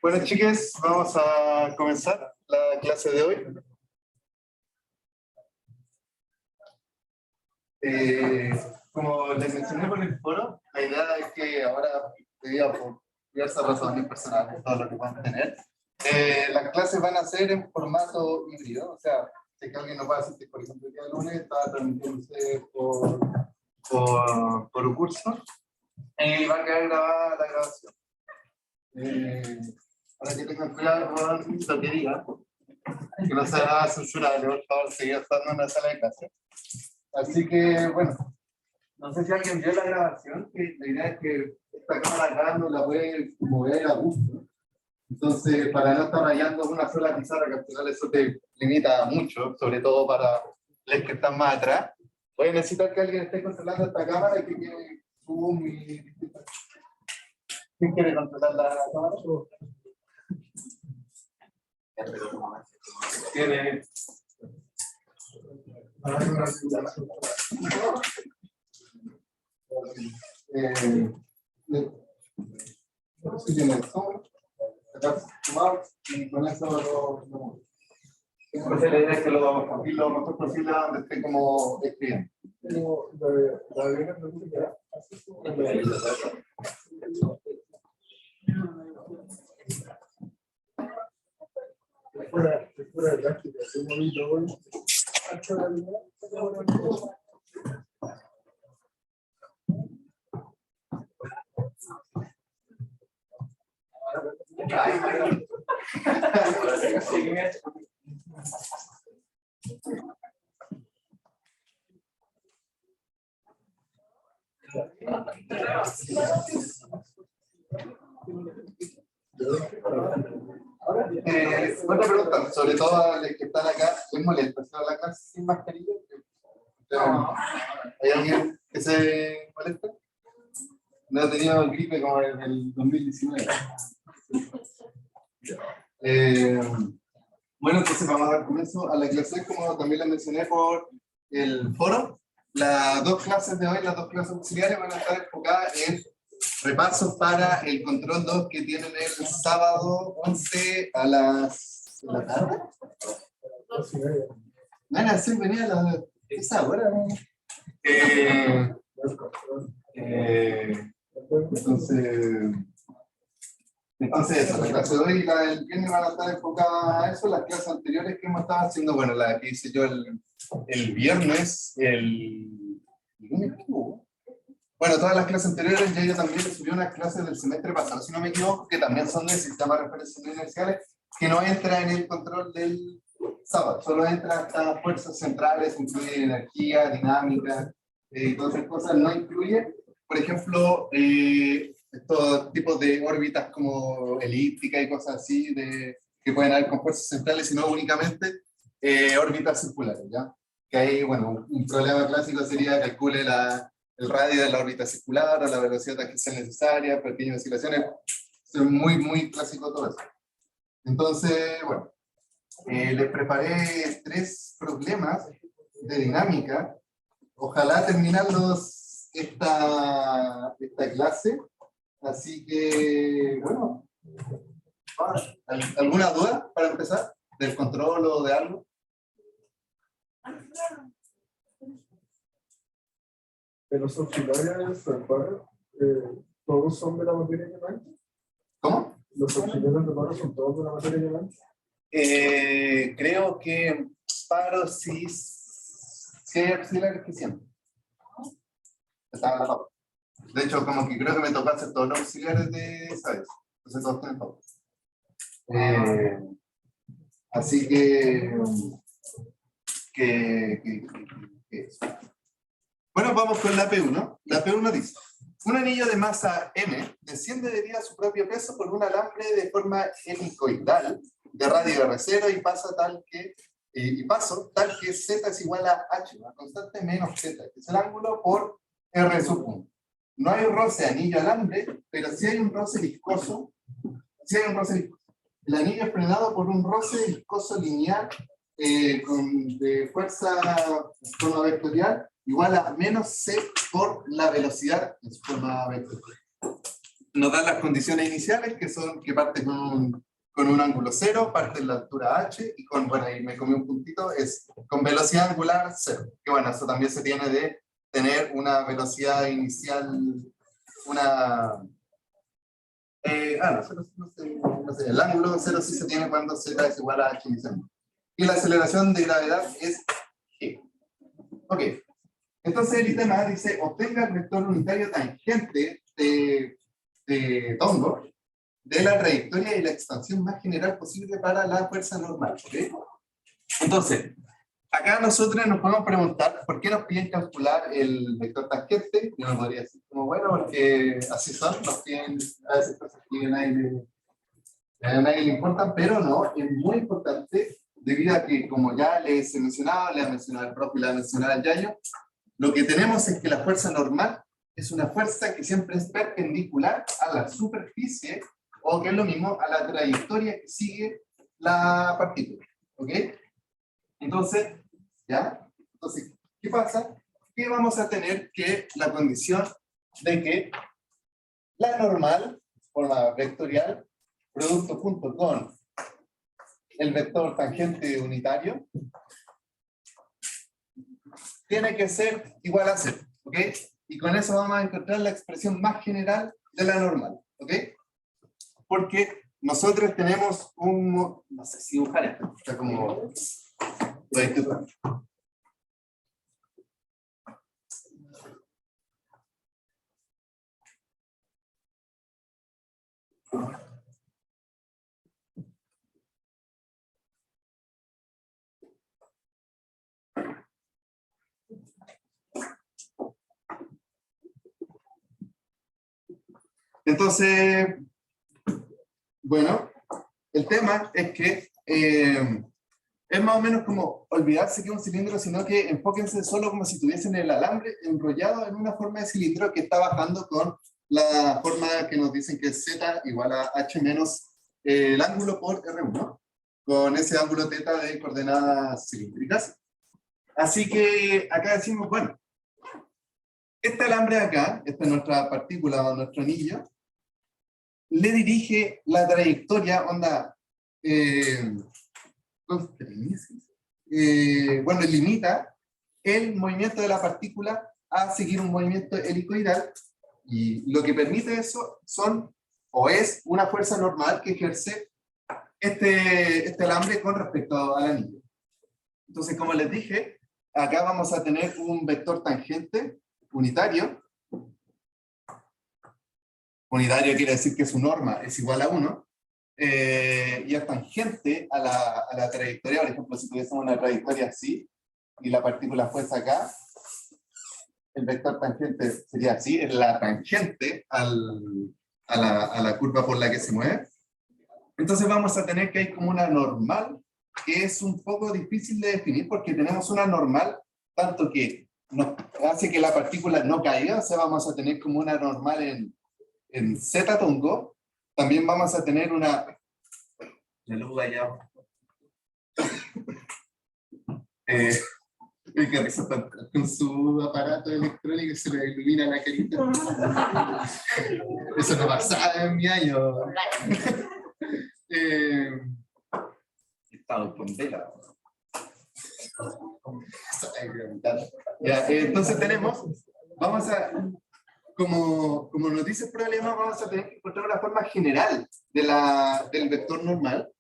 Bueno, chiques, vamos a comenzar la clase de hoy. Como les mencioné por el foro, la idea es que ahora, debido por diversas razones personales, todo lo que puedan tener, las clases van a ser en formato híbrido. O sea, si que alguien no puede asistir, por ejemplo, el día lunes, está transmitiéndose por un curso y va a quedar grabada la grabación. Para que tengan cuidado con lo que diga, que no sea nada censurable, por favor, seguir estando en la sala de clase. Así que, bueno, no sé si alguien vio la grabación, que la idea es que esta cámara acá no la puede mover a gusto. Entonces, para no estar rayando una sola pizarra, que al final eso te limita mucho, sobre todo para los que están más atrás, voy a necesitar que alguien esté controlando esta cámara y que tiene zoom y... ¿Quién quiere controlar la cámara? Tiene... y con eso lo entonces la idea es que lo vamos a compartir lo mejor posible donde esté como escribiendo. Otra pregunta, sobre todo a los que están acá, ¿les molesta hacer la clase sin mascarilla? ¿Hay alguien que se molesta? No ha tenido gripe como en el 2019. Bueno, entonces vamos a dar comienzo a la clase, como también la mencioné por el foro. Las dos clases de hoy, las dos clases auxiliares, van a estar enfocadas en repasos para el control 2 que tienen el sábado 11 a las de la tarde. Van a ser venía a esa hora, ¿no? Entonces eso, la clase de hoy y la del viernes van a estar enfocadas a eso. Las clases anteriores que hemos estado haciendo, bueno, la que hice yo el viernes, el lunes, bueno, todas las clases anteriores, ya yo también subí unas clases del semestre pasado, si no me equivoco, que también son del sistema de referencias inerciales, que no entra en el control del sábado, solo entra hasta fuerzas centrales, incluye energía, dinámica, y todas esas cosas, no incluye, por ejemplo, estos tipos de órbitas como elíptica y cosas así, que pueden haber con fuerzas centrales, sino únicamente órbitas circulares, ¿ya? Que ahí, bueno, un problema clásico sería calcule el radio de la órbita circular o la velocidad de que sea necesaria, pequeñas oscilaciones, es muy clásico todo eso. Entonces, bueno, les preparé 3 problemas de dinámica, ojalá terminarlos esta clase, así que, bueno, ¿alguna duda para empezar? ¿Del control o de algo? De los auxiliares, ¿todos son de la materia llevante? ¿Cómo? ¿Los auxiliares de paro son todos de la materia llevante? Creo que paro sí hay auxiliares que siempre. De hecho, como que creo que me tocó hacer todos los auxiliares de esa vez. Entonces todos tienen todo. Así que bueno, vamos con la P1. La P1 dice: un anillo de masa m desciende debido a su propio peso por un alambre de forma helicoidal de radio R0 y paso tal que z es igual a h, una constante menos z, que es el ángulo por r sub 1. No hay roce anillo-alambre, pero sí hay un roce viscoso. El anillo es frenado por un roce viscoso lineal de fuerza en forma vectorial igual a menos c por la velocidad en su forma vectorial. nos dan las condiciones iniciales, que son que parte con un ángulo 0, parte en la altura h, y con, bueno, ahí me comí un puntito, es con velocidad angular 0. Que bueno, eso también se tiene de tener una velocidad inicial, una... no sé, el ángulo 0 sí se tiene cuando z es igual a h inicial. Y la aceleración de gravedad es g. Ok, entonces el tema dice, obtenga el vector unitario tangente de Tongo de la trayectoria y la expansión más general posible para la fuerza normal. ¿Okay? Entonces, acá nosotros nos podemos preguntar por qué nos piden calcular el vector tangente. Yo no podría decir como, bueno, porque así son, nos piden a veces cosas que a nadie le importan, pero no, es muy importante debido a que, como ya les he mencionado, le ha mencionado el profe y le ha mencionado el Yayo, lo que tenemos es que la fuerza normal es una fuerza que siempre es perpendicular a la superficie, o que es lo mismo, a la trayectoria que sigue la partícula. ¿Ok? Entonces, ¿ya? Entonces, ¿qué pasa? Que vamos a tener que la condición de que la normal, forma vectorial, producto junto con el vector tangente unitario, tiene que ser igual a 0, ¿ok? Y con eso vamos a encontrar la expresión más general de la normal, ¿ok? Porque nosotros tenemos un... No sé si dibujar esto, está como... Entonces, bueno, el tema es que es más o menos como olvidarse que es un cilindro, sino que enfóquense solo como si tuviesen el alambre enrollado en una forma de cilindro que está bajando con la forma que nos dicen que es z igual a h menos el ángulo por R1, con ese ángulo θ de coordenadas cilíndricas. Así que acá decimos, bueno, este alambre acá, esta es nuestra partícula o nuestro anillo, le dirige la trayectoria, onda, bueno, limita el movimiento de la partícula a seguir un movimiento helicoidal, y lo que permite eso son, o es una fuerza normal que ejerce este alambre con respecto al anillo. Entonces, como les dije, acá vamos a tener un vector tangente unitario. Unitario quiere decir que su norma es igual a 1, y es tangente a la trayectoria. Por ejemplo, si tuviésemos una trayectoria así, y la partícula fuese acá, el vector tangente sería así, es la tangente a la curva por la que se mueve. Entonces vamos a tener que hay como una normal, que es un poco difícil de definir, porque tenemos una normal, tanto que nos hace que la partícula no caiga, o sea, vamos a tener como una normal en Z Tongo. También vamos a tener una... La luz allá. El que risa con su aparato electrónico y se le ilumina la carita. Eso no pasaba en mi año. Estado con vela. Ya, entonces tenemos, vamos a, como nos dice el problema, vamos a tener que encontrar una forma general del vector normal,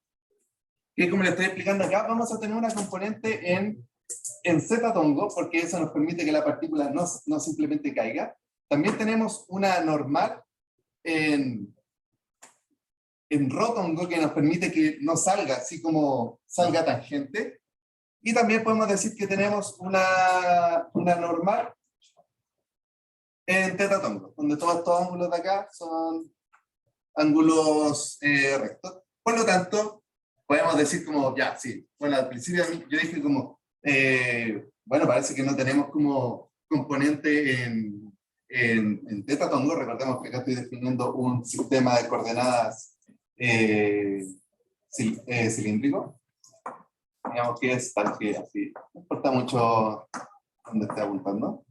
que como le estoy explicando acá, vamos a tener una componente en Z Tongo, porque eso nos permite que la partícula no simplemente caiga. También tenemos una normal en Rho Tongo, que nos permite que no salga así como salga tangente. Y también podemos decir que tenemos una normal en θ Tongo, donde todos estos ángulos de acá son ángulos rectos. Por lo tanto, podemos decir como, ya, sí. Bueno, al principio yo dije como, bueno, parece que no tenemos como componente en θ Tongo. Recordemos que acá estoy definiendo un sistema de coordenadas cilíndrico. Digamos que es tal que así. No importa mucho dónde esté apuntando.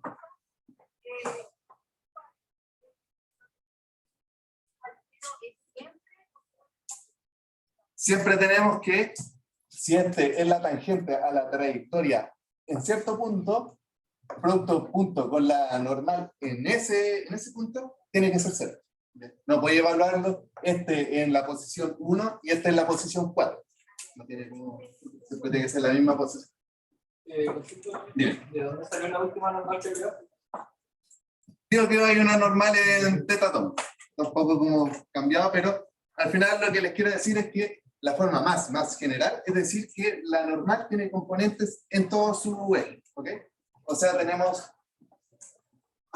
siempre tenemos que, si este es la tangente a la trayectoria en cierto punto, producto punto con la normal en ese punto, tiene que ser 0. No puede evaluarlo este en la posición 1 y este en la posición 4. No tiene como, siempre tiene que ser la misma posición. ¿De dónde salió la última normal que vio? Digo que hay una normal en tetatón, tampoco como cambiado, pero al final lo que les quiero decir es que la forma más general es decir que la normal tiene componentes en todo su eje, ¿ok? O sea, tenemos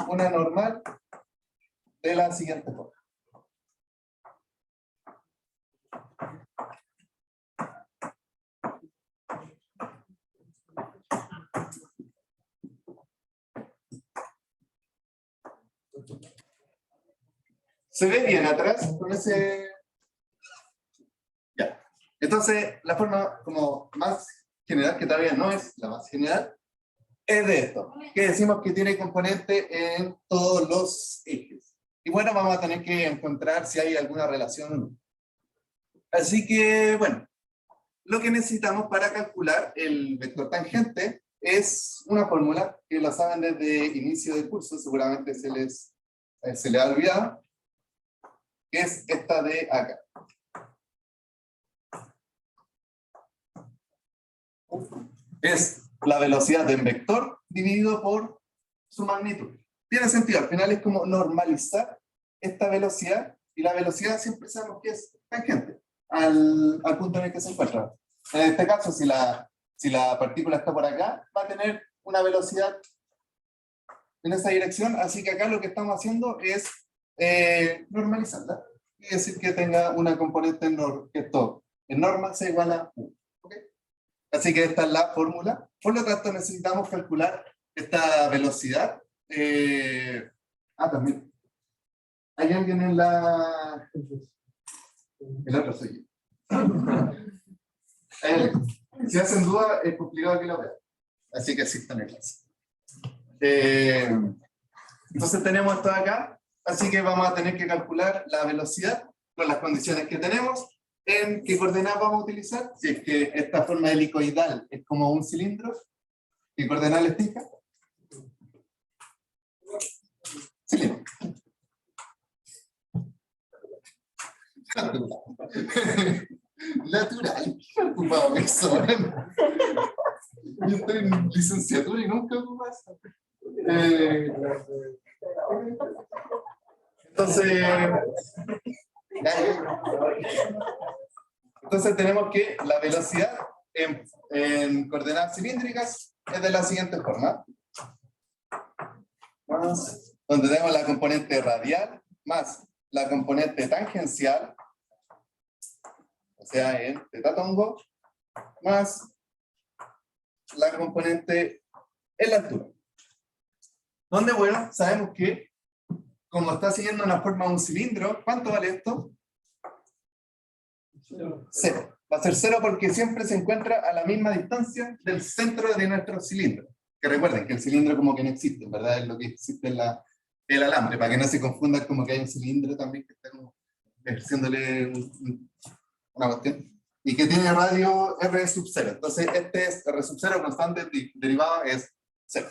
una normal de la siguiente forma. ¿Se ve bien atrás con ese? Ya. Entonces, la forma como más general, que todavía no es la más general, es de esto, que decimos que tiene componente en todos los ejes. Y bueno, vamos a tener que encontrar si hay alguna relación o no. Así que, bueno, lo que necesitamos para calcular el vector tangente es una fórmula que la saben desde inicio del curso, seguramente se les ha olvidado, que es esta de acá. Es la velocidad de un vector dividido por su magnitud. Tiene sentido, al final es como normalizar esta velocidad, y la velocidad siempre sabemos que es tangente al punto en el que se encuentra. En este caso, si la partícula está por acá, va a tener una velocidad en esa dirección, así que acá lo que estamos haciendo es normalizarla, y decir que tenga una componente que esto en norma sea igual a 1. ¿Okay? Así que esta es la fórmula. Por lo tanto, necesitamos calcular esta velocidad. También. ¿Hay alguien en la...? El otro soy yo. Si hacen duda, es complicado que lo vean. Así que asistan en clase. Entonces tenemos esto acá. Así que vamos a tener que calcular la velocidad con las condiciones que tenemos. ¿En qué coordenadas vamos a utilizar? Si es que esta forma helicoidal es como un cilindro, ¿qué coordenadas les fija? Cilindro. Natural. ¿Qué ocupado eso? Yo estoy en licenciatura y nunca ocupo eso. Entonces tenemos que la velocidad en coordenadas cilíndricas es de la siguiente forma. Donde tenemos la componente radial más la componente tangencial, o sea, en tetatongo, más la componente en la altura. Donde, bueno, sabemos que como está siguiendo una forma de un cilindro, ¿cuánto vale esto? 0. Va a ser 0 porque siempre se encuentra a la misma distancia del centro de nuestro cilindro. Que recuerden que el cilindro como que no existe, ¿verdad? Es lo que existe en el alambre, para que no se confundan como que hay un cilindro también que está como ejerciéndole una cuestión. Y que tiene radio R sub 0. Entonces este es R sub 0 constante derivada es 0.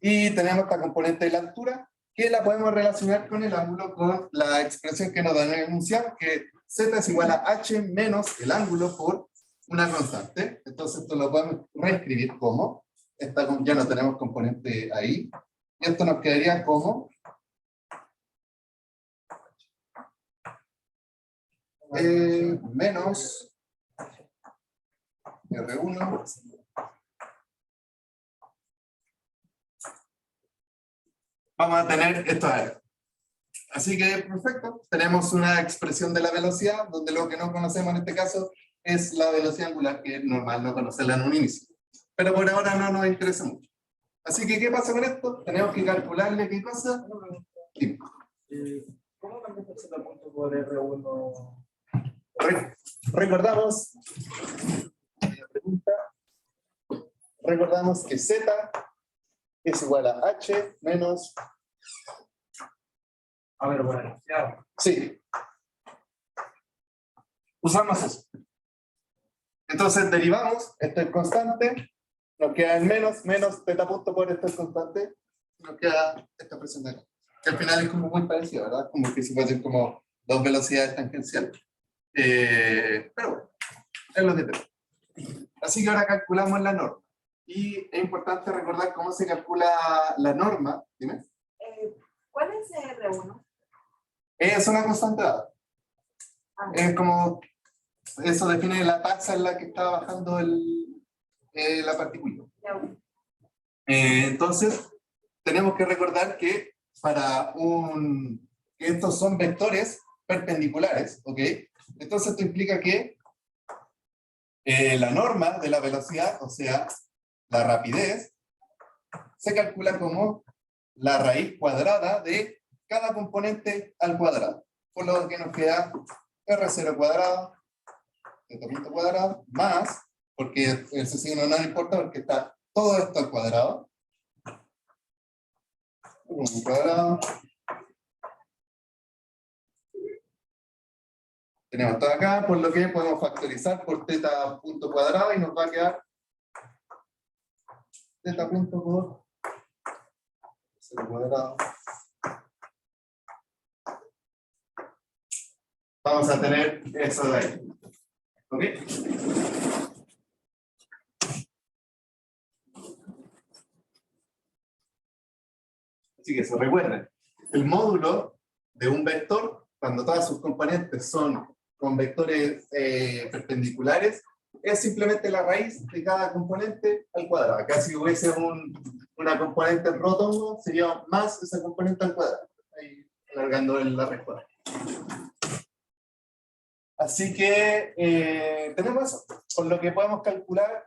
Y tenemos esta componente de la altura, que la podemos relacionar con el ángulo, con la expresión que nos da en el enunciado, que z es igual a h menos el ángulo por una constante. Entonces esto lo podemos reescribir como, ya no tenemos componente ahí, y esto nos quedaría como menos R1 vamos a tener esto ahí. Así que, perfecto, tenemos una expresión de la velocidad, donde lo que no conocemos en este caso es la velocidad angular, que es normal no conocerla en un inicio. Pero por ahora no nos interesa mucho. Así que, ¿qué pasa con esto? Tenemos que calcularle qué cosa. ¿Cómo cambias el Z punto por R1? Recordamos, recordamos que Z es igual a H menos... A ver, bueno, ya. Sí. usamos eso. Entonces derivamos, esto es constante, nos queda el menos teta punto por esto es constante, nos queda esta expresión de acá. Que al final es como muy parecido, ¿verdad? Como que si fuesen como dos velocidades tangenciales. Pero bueno, es lo que tenemos. Así que ahora calculamos la norma. Y es importante recordar cómo se calcula la norma. Dime. ¿Cuál es R1? Es una constante dada. Es como, eso define la tasa en la que está bajando la partícula. Entonces, tenemos que recordar que que estos son vectores perpendiculares, ¿ok? Entonces esto implica que la norma de la velocidad, o sea, la rapidez, se calcula como la raíz cuadrada de cada componente al cuadrado. Por lo que nos queda R0 cuadrado, teta punto cuadrado, más, porque ese signo no importa porque está todo esto al cuadrado. 1 cuadrado. Tenemos todo acá, por lo que podemos factorizar por teta punto cuadrado y nos va a quedar teta punto por 0 cuadrado. Vamos a tener eso de ahí. ¿Ok? Así que se recuerden. El módulo de un vector, cuando todas sus componentes son con vectores perpendiculares, es simplemente la raíz de cada componente al cuadrado. Acá si hubiese una componente en rotongo, sería más esa componente al cuadrado. Ahí alargando la respuesta. Así que tenemos eso, con lo que podemos calcular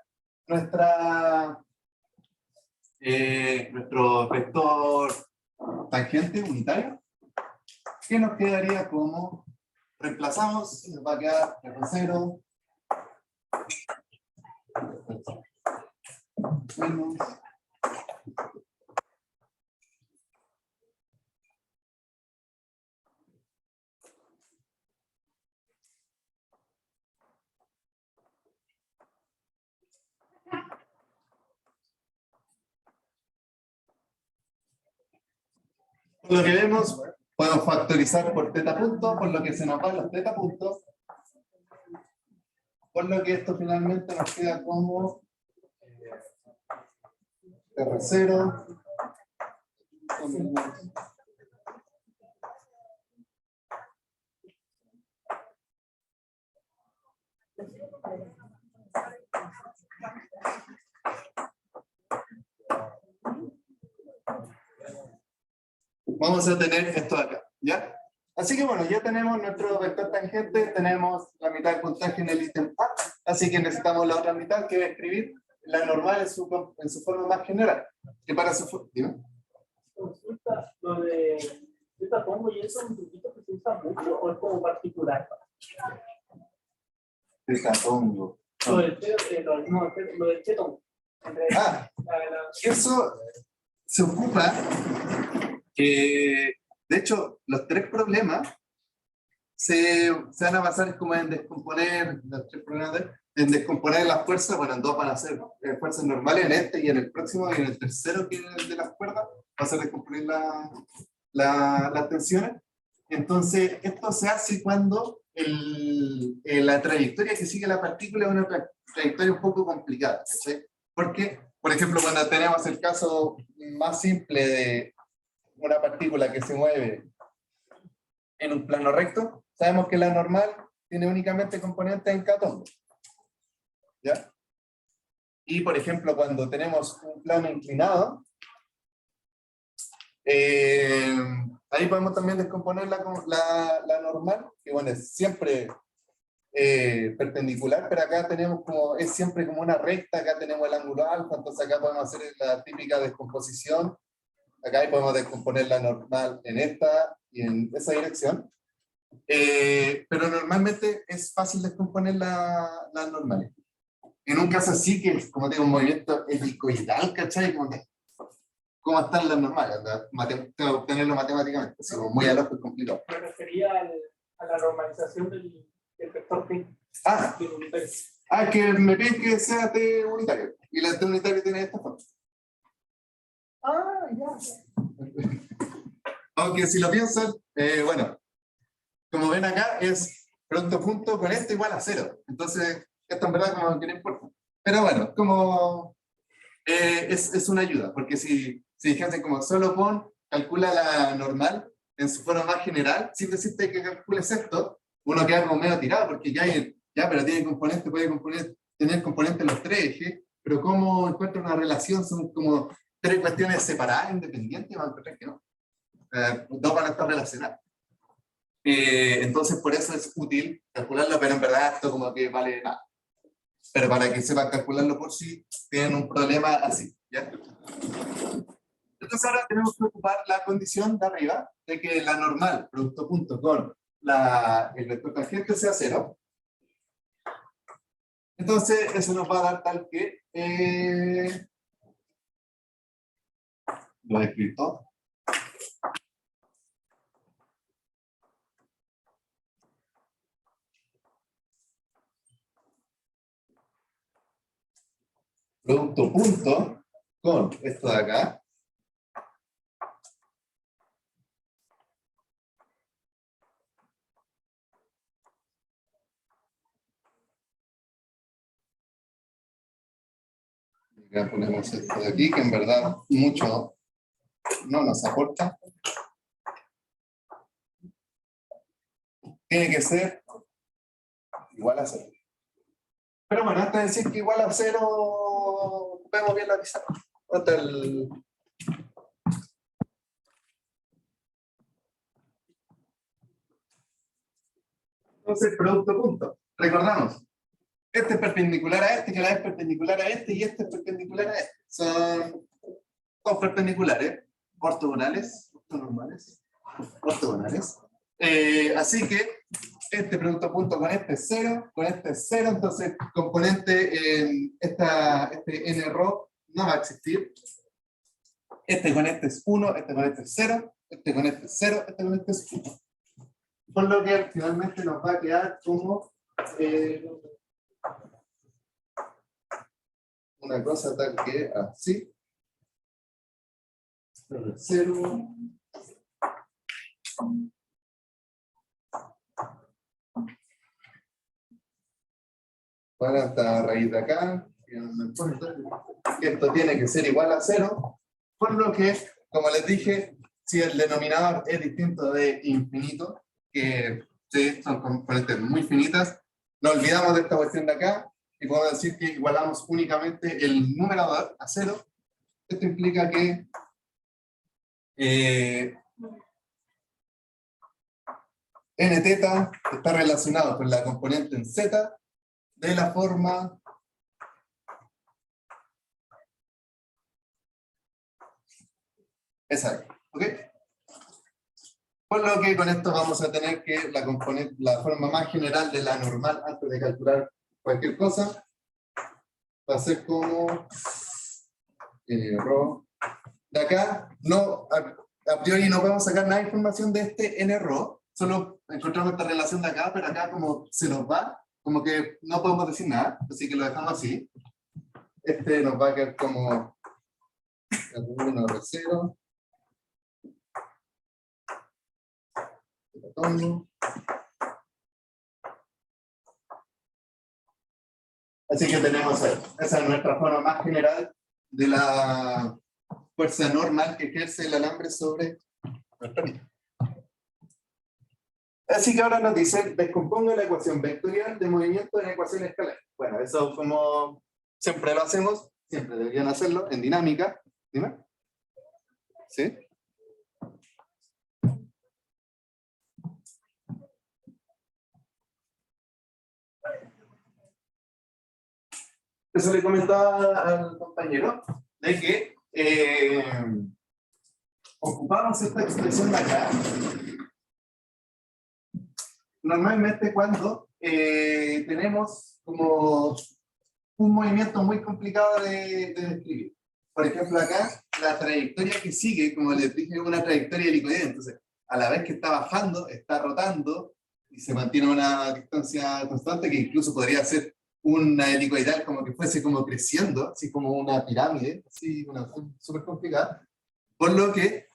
nuestro vector tangente unitario, que nos quedaría como, reemplazamos, nos va a quedar R0 menos lo que vemos, podemos factorizar por teta punto, por lo que se nos van los teta puntos, por lo que esto finalmente nos queda como R0 vamos a tener esto de acá, ¿ya? Así que bueno, ya tenemos nuestro vector tangente, tenemos la mitad del puntaje en el ítem A, así que necesitamos la otra mitad que va a escribir la normal en su forma más general. Que para su dime. Consulta, lo de teta pongo y eso es un truquito que se usa mucho o es como particular. Teta pongo. Lo del chetón. Eso se ocupa de hecho, los tres problemas se van a basar como en descomponer, los tres problemas en descomponer las fuerzas. Bueno, en dos van a ser fuerzas normales, en este y en el próximo, y en el tercero, que es el de las cuerdas, va a ser descomponer las tensiones. Entonces, esto se hace cuando la trayectoria que sigue la partícula es una trayectoria un poco complicada, ¿sí? Porque, por ejemplo, cuando tenemos el caso más simple de una partícula que se mueve en un plano recto, sabemos que la normal tiene únicamente componentes en catón, ¿ya? Y por ejemplo, cuando tenemos un plano inclinado, ahí podemos también descomponer la normal, que bueno, es siempre perpendicular, pero acá tenemos es siempre como una recta, acá tenemos el ángulo alfa, entonces acá podemos hacer la típica descomposición. Acá podemos descomponer la normal en esta y en esa dirección. Pero normalmente es fácil descomponer la normal. En un caso así, que es como tengo un movimiento helicoidal, ¿cachai? ¿Cómo están las normales? Tengo que obtenerlo matemáticamente. Así, muy al ojo es complicado. Me refería a la normalización del el vector T Ah, de unitario. que me piden que sea T unitario. Y la T unitario tiene esta forma. Ah, ya. Aunque si lo piensan, bueno, como ven acá es producto punto con esto igual a 0. Entonces, esto en verdad como que no importa. Pero bueno, como es una ayuda, porque si dijesen como solo pon, calcula la normal en su forma más general, sin decirte que calcules esto, uno queda como medio tirado, porque ya pero tiene componentes, tener componentes en los tres ejes, pero ¿cómo encuentra una relación? Son como tres cuestiones separadas, independientes, y van a encontrar que no. Dos van a estar relacionadas. Entonces, por eso es útil calcularlo, pero en verdad esto como que vale nada. Pero para que sepan calcularlo por sí, tienen un problema así, ¿ya? Entonces ahora tenemos que ocupar la condición de arriba, de que la normal, producto punto con el vector tangente sea 0. Entonces eso nos va a dar tal que... lo he escrito. Producto punto con esto de acá. Ya ponemos esto de aquí, que en verdad mucho no nos aporta. Tiene que ser igual a 0. Pero bueno, antes de decir que igual a 0, vemos bien la pizarra. Entonces, producto punto. Recordamos, este es perpendicular a este, que a la vez es perpendicular a este, y este es perpendicular a este. Son dos perpendiculares, ortogonales, ortogonales. Así que este producto punto con este es 0, con este es 0, entonces componente en este n rho no va a existir. Este con este es 1, este con este es 0, este con este es 0, este con este es 1. Por lo que finalmente nos va a quedar como una cosa tal que así. 0. Para esta raíz de acá, que no me importa, que esto tiene que ser igual a 0, por lo que, como les dije, si el denominador es distinto de infinito, que sí, son componentes muy finitas, nos olvidamos de esta cuestión de acá y podemos decir que igualamos únicamente el numerador a 0. Esto implica que n teta está relacionado con la componente en z de la forma exacto, ¿ok? Por lo que con esto vamos a tener que la forma más general de la normal antes de calcular cualquier cosa va a ser como rho. De acá, no, a priori no podemos sacar nada de información de este n rho, solo encontramos esta relación de acá, pero acá como se nos va, como que no podemos decir nada, así que lo dejamos así. Este nos va a quedar como 1 de 0. Así que tenemos esa es nuestra forma más general de la fuerza normal que ejerce el alambre sobre nuestra vida. Así que ahora nos dicen, descomponga la ecuación vectorial de movimiento en ecuación escalar. Bueno, eso como siempre lo hacemos, siempre deberían hacerlo en dinámica. ¿Dime? ¿Sí? Eso le comentaba al compañero, de que ocupamos esta expresión de acá normalmente cuando tenemos como un movimiento muy complicado de describir. Por ejemplo, acá la trayectoria que sigue, como les dije, es una trayectoria helicoidal. Entonces, a la vez que está bajando, está rotando, y se mantiene una distancia constante, que incluso podría ser una helicoidal como que fuese como creciendo, así como una pirámide, así una cosa súper complicada. Por lo que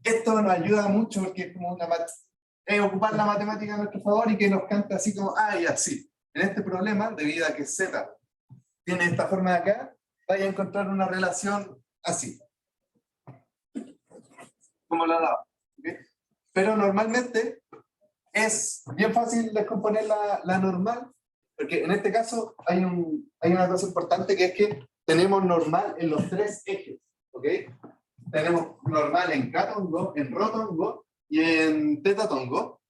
esto nos ayuda mucho porque es como ocupar la matemática a nuestro favor y que nos cante así como, y así. En este problema, debido a que Z tiene esta forma de acá, vaya a encontrar una relación así. Como la daba. ¿Okay? Pero normalmente es bien fácil descomponer la normal, porque en este caso hay una cosa importante que es que tenemos normal en los tres ejes. ¿Ok? Tenemos normal en K-tongo, en Rho-tongo y en Theta-tongo,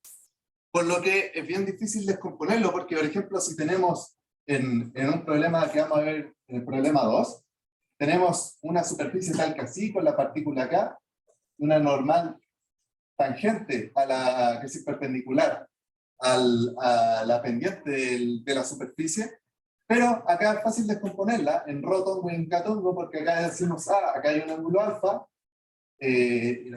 por lo que es bien difícil descomponerlo, porque por ejemplo si tenemos en un problema que vamos a ver, en el problema 2, tenemos una superficie tal que así, con la partícula K, una normal tangente a que es perpendicular a la pendiente de la superficie, pero acá es fácil descomponerla en Rho-tongo y en K-tongo, porque acá decimos, acá hay un ángulo alfa, sí,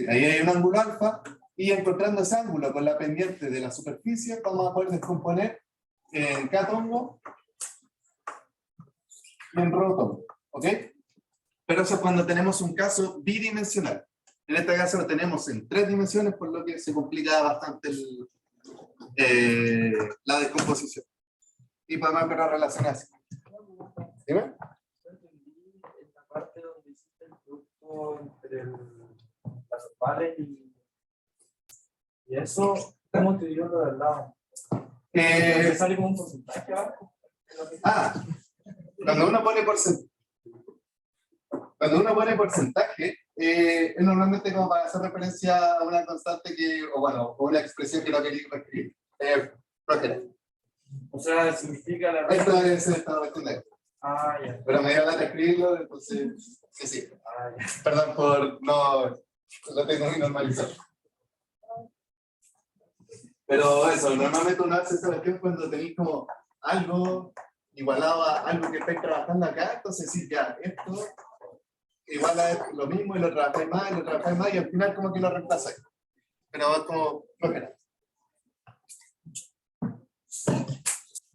ahí hay un ángulo alfa, y encontrando ese ángulo con la pendiente de la superficie, vamos a poder descomponer en K-tongo y en Rho-tongo, ¿ok? Pero eso es cuando tenemos un caso bidimensional. En este caso lo tenemos en 3 dimensiones, por lo que se complica bastante la descomposición. Y podemos encontrar relaciones así. ¿Dime? Esta parte donde hiciste el producto entre las opales y eso, ¿cómo te dio lo del lado? ¿Sale como un porcentaje abajo? Cuando uno pone porcentaje, es normalmente como para hacer referencia a una constante o una expresión que no quería escribir. O sea, significa la esto es esta cuestión de esto. ya. Pero me iba a dar a escribirlo, entonces, sí. Ya. Perdón por no, lo tengo muy normalizado. Pero eso, normalmente uno hace esa cuestión cuando tenéis como algo igualado a algo que estáis trabajando acá, entonces sí, ya, esto igual a lo mismo y lo trabajáis más y lo trabajáis más y al final como que lo reemplazáis. Pero es como flojera.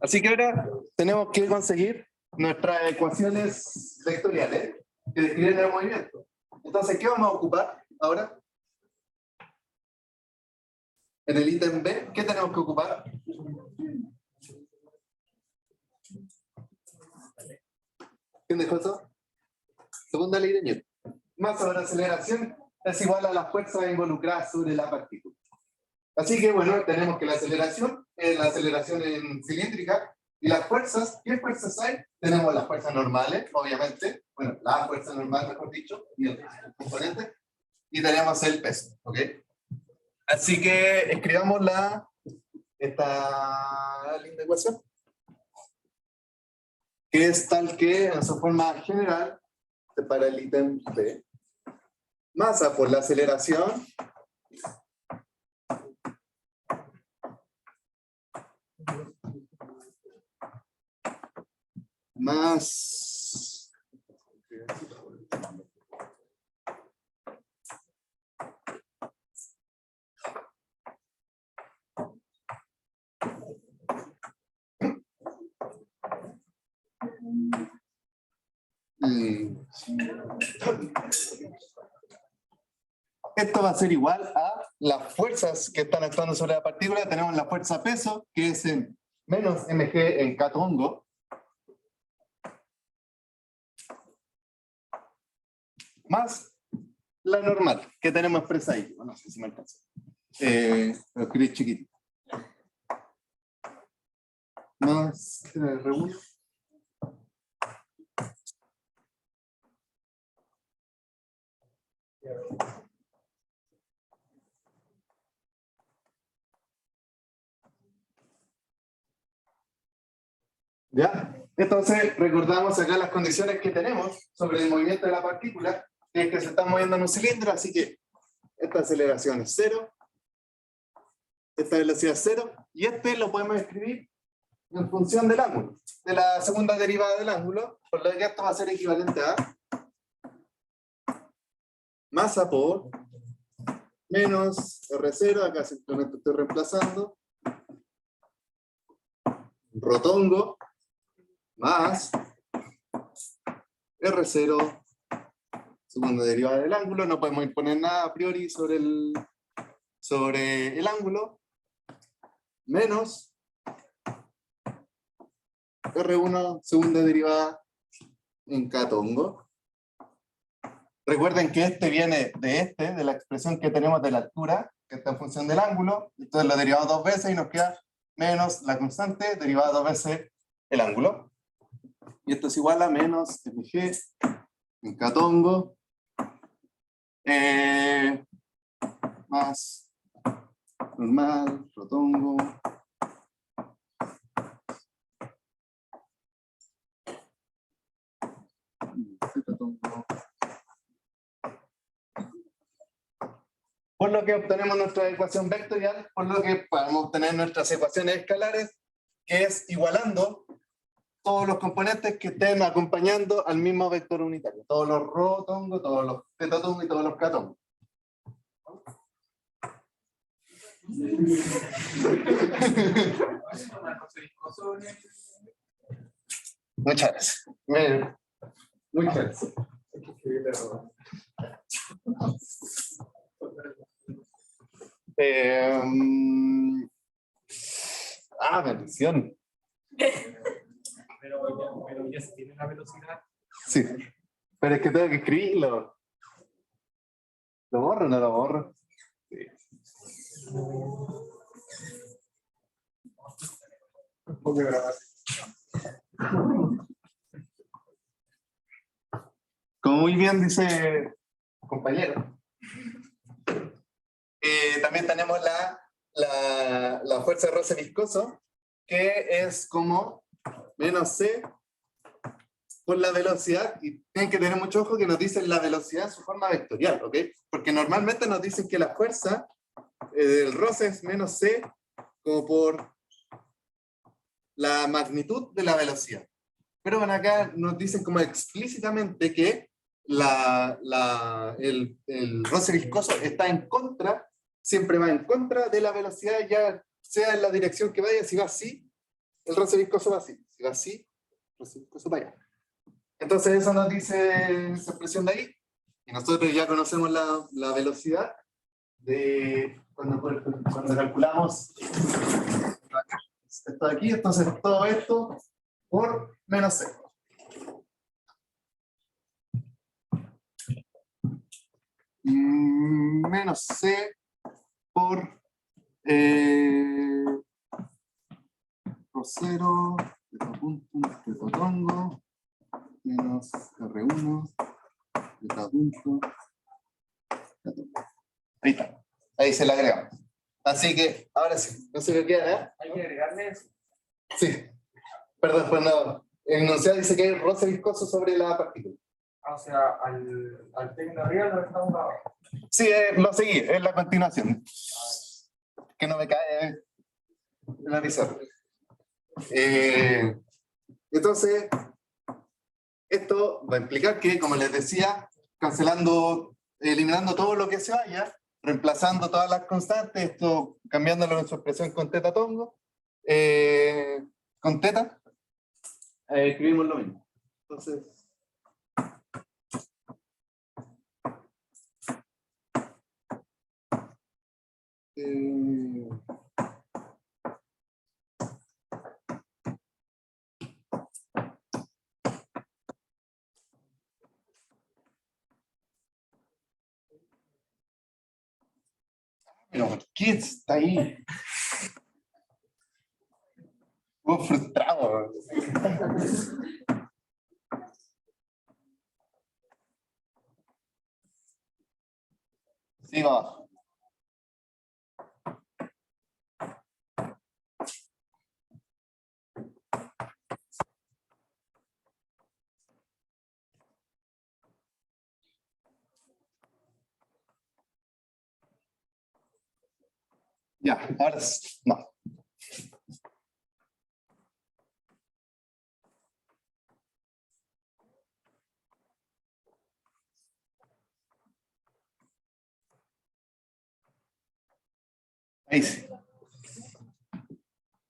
Así que ahora tenemos que conseguir nuestras ecuaciones vectoriales que describen el movimiento. Entonces, ¿qué vamos a ocupar ahora? En el ítem B, ¿qué tenemos que ocupar? ¿Quién dejó eso? Segunda ley de Newton. Masa de la aceleración es igual a las fuerzas involucradas sobre la partícula. Así que, bueno, tenemos que la aceleración es la aceleración en cilíndrica, y las fuerzas, ¿qué fuerzas hay? Tenemos las fuerzas normales, obviamente, bueno, la fuerza normal, mejor dicho, y el componente, y tenemos el peso, ¿ok? Así que escribamos esta linda ecuación, que es tal que, en su forma general, para el ítem B, masa por la aceleración más esto va a ser igual a las fuerzas que están actuando sobre la partícula. Tenemos la fuerza peso, que es en menos mg en K-tongo, más la normal, que tenemos expresa ahí. No sé si me alcanza. Lo escribí chiquito. Más R1. ¿Ya? Entonces, recordamos acá las condiciones que tenemos sobre el movimiento de la partícula, que es que se está moviendo en un cilindro, así que esta aceleración es 0, esta velocidad es 0, y este lo podemos escribir en función del ángulo, de la segunda derivada del ángulo, por lo que esto va a ser equivalente a masa por menos R0, acá simplemente estoy reemplazando, rotongo, más R0, segunda derivada del ángulo, no podemos imponer nada a priori sobre el ángulo, menos R1, segunda derivada en catongo. Recuerden que este viene de la expresión que tenemos de la altura, que está en función del ángulo, entonces lo derivamos dos veces y nos queda menos la constante derivada dos veces el ángulo. Y esto es igual a menos mg en catongo más normal, rotongo, catongo. Por lo que obtenemos nuestra ecuación vectorial, por lo que podemos obtener nuestras ecuaciones escalares, que es igualando todos los componentes que estén acompañando al mismo vector unitario. Todos los rho-tongo, todos los θ-tongo y todos los k-tongo. Muchas gracias. Muchas gracias. Bendición. Pero ya se tiene la velocidad. Sí, pero es que tengo que escribirlo. ¿Lo borro o no lo borro? Sí. Como muy bien dice el compañero, también tenemos la fuerza de roce viscoso, que es como menos C por la velocidad, y tienen que tener mucho ojo que nos dicen la velocidad en su forma vectorial, ¿ok? Porque normalmente nos dicen que la fuerza del roce es menos C como por la magnitud de la velocidad. Pero bueno, acá nos dicen como explícitamente que el roce viscoso está en contra, siempre va en contra de la velocidad, ya sea en la dirección que vaya. Si va así, el roce viscoso va así. Si va así, el roce viscoso va allá. Entonces eso nos dice esa expresión de ahí, y nosotros ya conocemos la velocidad de cuando calculamos esto de aquí. Entonces todo esto por menos C. Menos C por Rho0, θ-tongo, menos R1, θ-tongo. Ahí está. Ahí se le agregamos. Así que, ahora sí, no se me queda, ¿eh? Hay que agregarle eso. Sí. Perdón, pues no. El enunciado dice que hay roce viscoso sobre la partícula. O sea, al término arriba lo estamos abajo. Sí, lo seguí, es la continuación. Que no me cae en la pizarra. Entonces, esto va a implicar que, como les decía, eliminando todo lo que se vaya, reemplazando todas las constantes, esto cambiándolo en su expresión con θ-tongo, con θ, escribimos lo mismo. Entonces, pero ¿por qué está ahí? Frustrado. Sigo abajo. Ya, ahora sí. No. Ahí sí.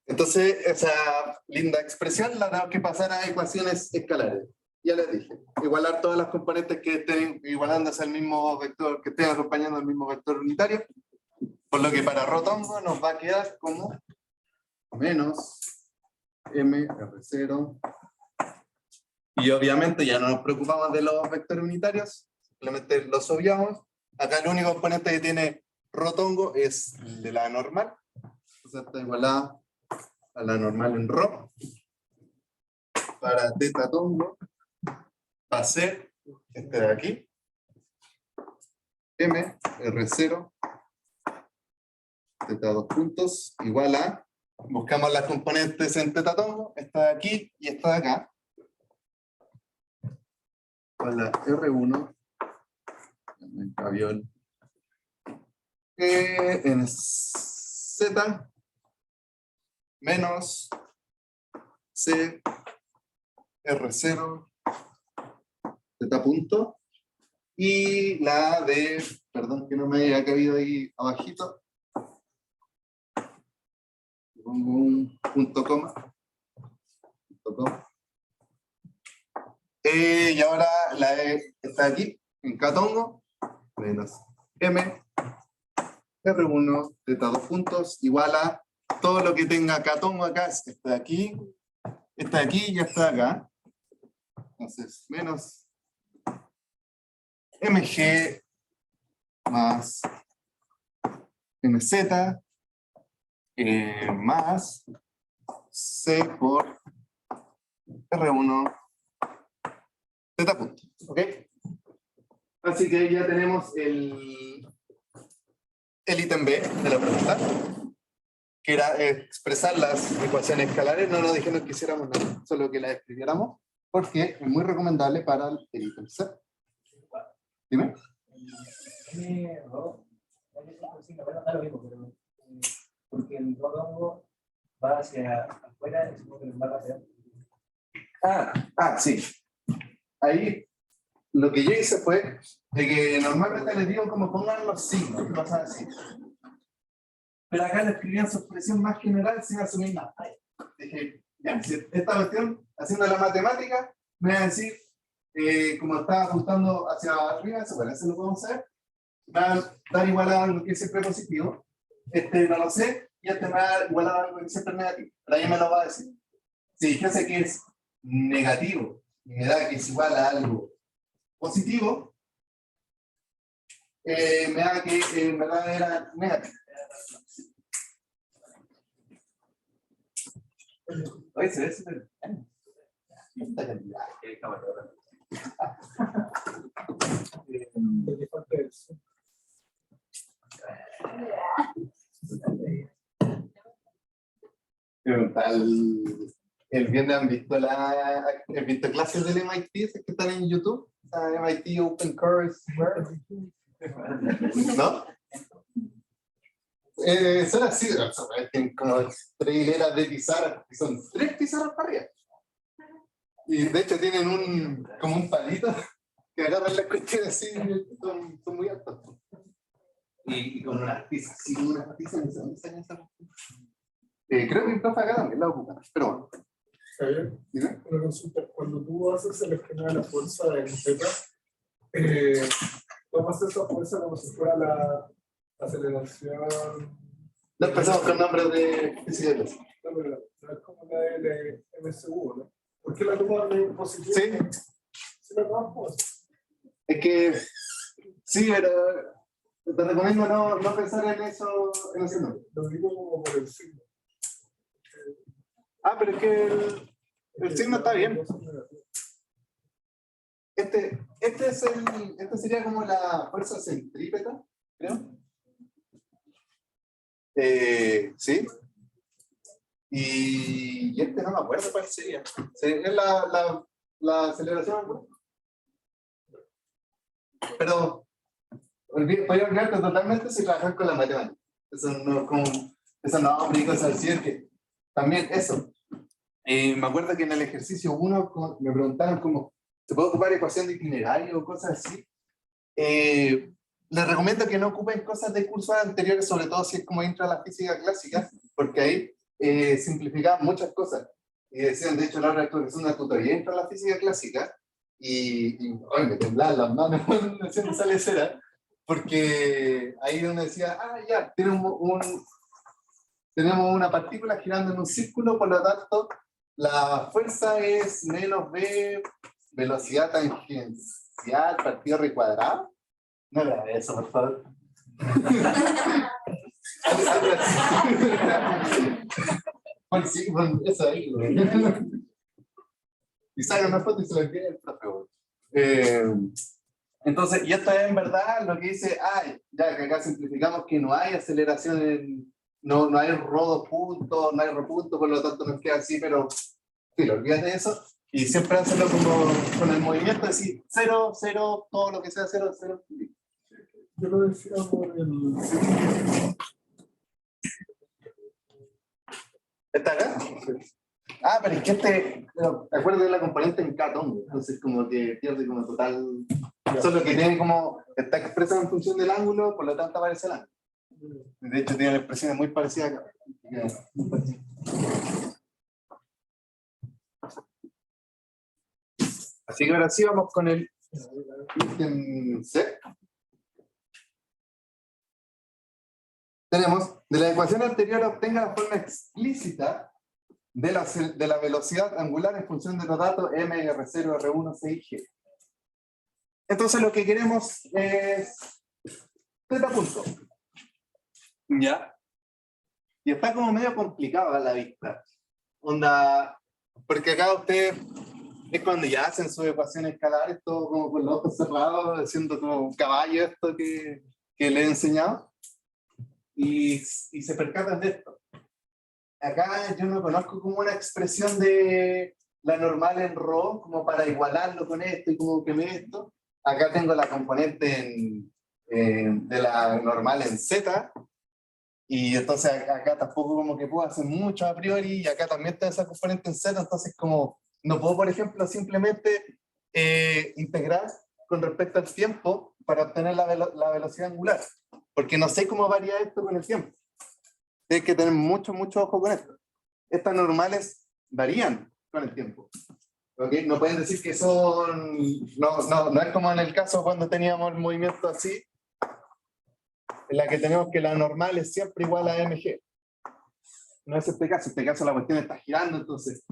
Entonces, esa linda expresión la tenemos que pasar a ecuaciones escalares. Ya les dije, igualar todas las componentes que estén igualándose al mismo vector, que estén acompañando al mismo vector unitario, por lo que para rotongo nos va a quedar como menos MR0. Y obviamente ya no nos preocupamos de los vectores unitarios, simplemente los obviamos. Acá el único componente que tiene rotongo es el de la normal. Entonces está igualada a la normal en ρ. Para teta tongo va a ser este de aquí. M, R0, teta 2 puntos, igual a, buscamos las componentes en teta tongo, esta de aquí y esta de acá. Igual a R1, avión, en Z, menos C, R0, teta punto, y la de, perdón que no me haya cabido ahí abajito, pongo un punto coma, y ahora la E está aquí, en catongo, menos M, R1, teta 2 puntos, igual a todo lo que tenga catongo acá, está aquí y está acá. Entonces, menos MG más MZ más C por R1 teta punto. ¿Ok? Así que ya tenemos el ítem B de la pregunta, que era expresar las ecuaciones escalares. No nos dijeron que hiciéramos nada, solo que las escribiéramos, porque es muy recomendable para el ítem C. Dime. Porque el rotongo va hacia afuera, es como que nos va a hacer. Sí. Ahí lo que yo hice fue de que normalmente les digo como pongan los signos y cosas así. Pero acá le escribían su expresión más general sin asumir nada. Dije, ya, si esta cuestión, haciendo la matemática, me va a decir, como está apuntando hacia arriba, eso lo podemos hacer, va a dar igual a algo que es siempre positivo. Este no lo sé, y este me va a dar igual a algo que siempre es negativo. Pero ahí me lo va a decir. Si dijese que es negativo, y me da que es igual a algo positivo, me da que en verdad era negativo. Oye, se ve súper bien. Esta cantidad. El viernes han visto clases del MIT, esas que están en YouTube, MIT Open Course, ¿no? Son así, tienen como 3 hileras de pizarras, y son 3 pizarras para arriba. Y de hecho tienen como un palito que agarran las cuestiones así, son muy altos. Y con unas pizzas, sí, unas pizzas, no sé dónde están esas. Creo que el profe acá también la ocupa, pero bueno. Javier, una consulta. Cuando tú haces el esquema de la fuerza en Z, tomas esa fuerza como si fuera la aceleración. No empezamos con nombres de físicos. No es como la de MSU, ¿no? ¿Por qué la tomas de positivo? Sí. ¿Sí la tomas positiva? Es que sí, pero te recomiendo no pensar en eso, en ese nombre. Lo digo como por el signo. Pero es que el signo está bien. Este sería como la fuerza centrípeta, creo. Sí. Y este no me acuerdo cuál sería. Es la aceleración, ¿no? Pero voy a olvidarte totalmente si trabajas con la matemática. Eso no aplica al que también eso. Me acuerdo que en el ejercicio 1 me preguntaron como, ¿se puede ocupar ecuación de itinerario o cosas así? les recomiendo que no ocupen cosas de cursos anteriores, sobre todo si es como entra la física clásica, porque ahí simplificaban muchas cosas. Y decían, de hecho, la hora de una tutoría entra la física clásica, y ay, me temblaban las manos haciendo esa lecera, porque ahí uno decía, ah, ya, tenemos una partícula girando en un círculo, por lo tanto, la fuerza es menos v velocidad tangencial partido r cuadrado. No era eso, por favor. Algo así. Bueno, sí, bueno, eso ahí. Y saca una foto y se lo envía el profe. Entonces, y esto es en verdad lo que dice, ya que acá simplificamos que no hay aceleración, no hay rodo punto, no hay repunto, por lo tanto nos queda así, pero sí, olvídate de eso. Y siempre hacerlo como con el movimiento, decir 0, 0, todo lo que sea 0, 0. Yo lo decía por el... ¿Está acá? Ah, pero es que ¿te acuerdas de la componente en catón? Entonces como que pierde como total... Solo que tiene como... Está expresa en función del ángulo, por lo tanto aparece el ángulo. De hecho tiene expresiones muy parecidas acá. Así que ahora sí vamos con el ítem C. Tenemos, de la ecuación anterior obtenga la forma explícita de la velocidad angular en función de los datos m, r0, r1, c y g. Entonces lo que queremos es θ punto. ¿Ya? Y está como medio complicado a la vista. Onda, porque acá ustedes es cuando ya hacen sus ecuaciones escalares, todo como con los ojos cerrados, haciendo como un caballo esto que les he enseñado. Y se percatan de esto. Acá yo no conozco como una expresión de la normal en ρ, como para igualarlo con esto y como que me esto. Acá tengo la componente de la normal en z, y entonces acá tampoco como que puedo hacer mucho a priori, y acá también está esa componente en z, entonces como no puedo, por ejemplo, simplemente integrar con respecto al tiempo para obtener la velocidad angular, porque no sé cómo varía esto con el tiempo. Hay que tener mucho ojo con esto. Estas normales varían con el tiempo. ¿Okay? No pueden decir que son... No es como en el caso cuando teníamos el movimiento así, en la que tenemos que la normal es siempre igual a mg. No es este caso la cuestión está girando, entonces,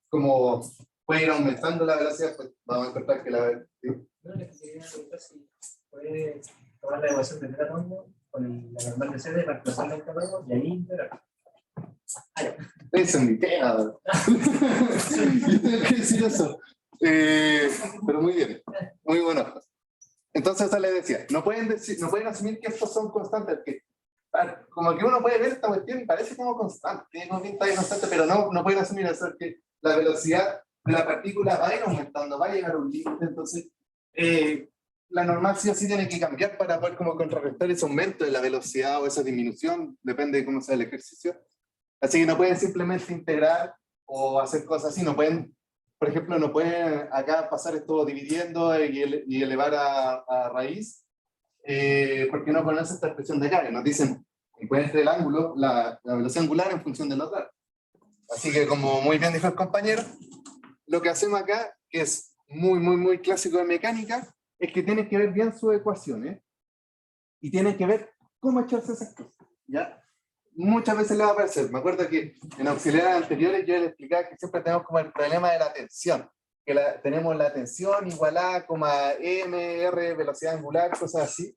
como puede ir aumentando la velocidad, pues vamos a encontrar que la... ¿sí? No, le quería preguntar si puede tomar la ecuación de Catón con la normal de CD, reemplazarla en Catón y ahí integrar. Eso es mi tema. Yo tengo que decir eso. Pero muy bien, muy bueno. Entonces, eso les decía, no pueden asumir que estos son constantes, que como que uno puede ver esta cuestión y parece como constante, tiene como pinta de constante, pero no pueden asumir eso, que la velocidad de la partícula va a ir aumentando, va a llegar a un límite, entonces la normal sí o sí tiene que cambiar para poder como contrarrestar ese aumento de la velocidad o esa disminución, depende de cómo sea el ejercicio. Así que no pueden simplemente integrar o hacer cosas así, no pueden, por ejemplo, no pueden acá pasar esto dividiendo y elevar a raíz, porque no conocen esta expresión de acá, que nos dicen, encuentre el ángulo, la velocidad angular en función del otro. Así que como muy bien dijo el compañero, lo que hacemos acá, que es muy clásico de mecánica, es que tienen que ver bien sus ecuaciones y tienen que ver cómo echarse esas cosas, ¿ya? Muchas veces le va a aparecer. Me acuerdo que en auxiliares anteriores yo les explicaba que siempre tenemos como el problema de la tensión, que tenemos la tensión igual a, m, r, velocidad angular, cosas así,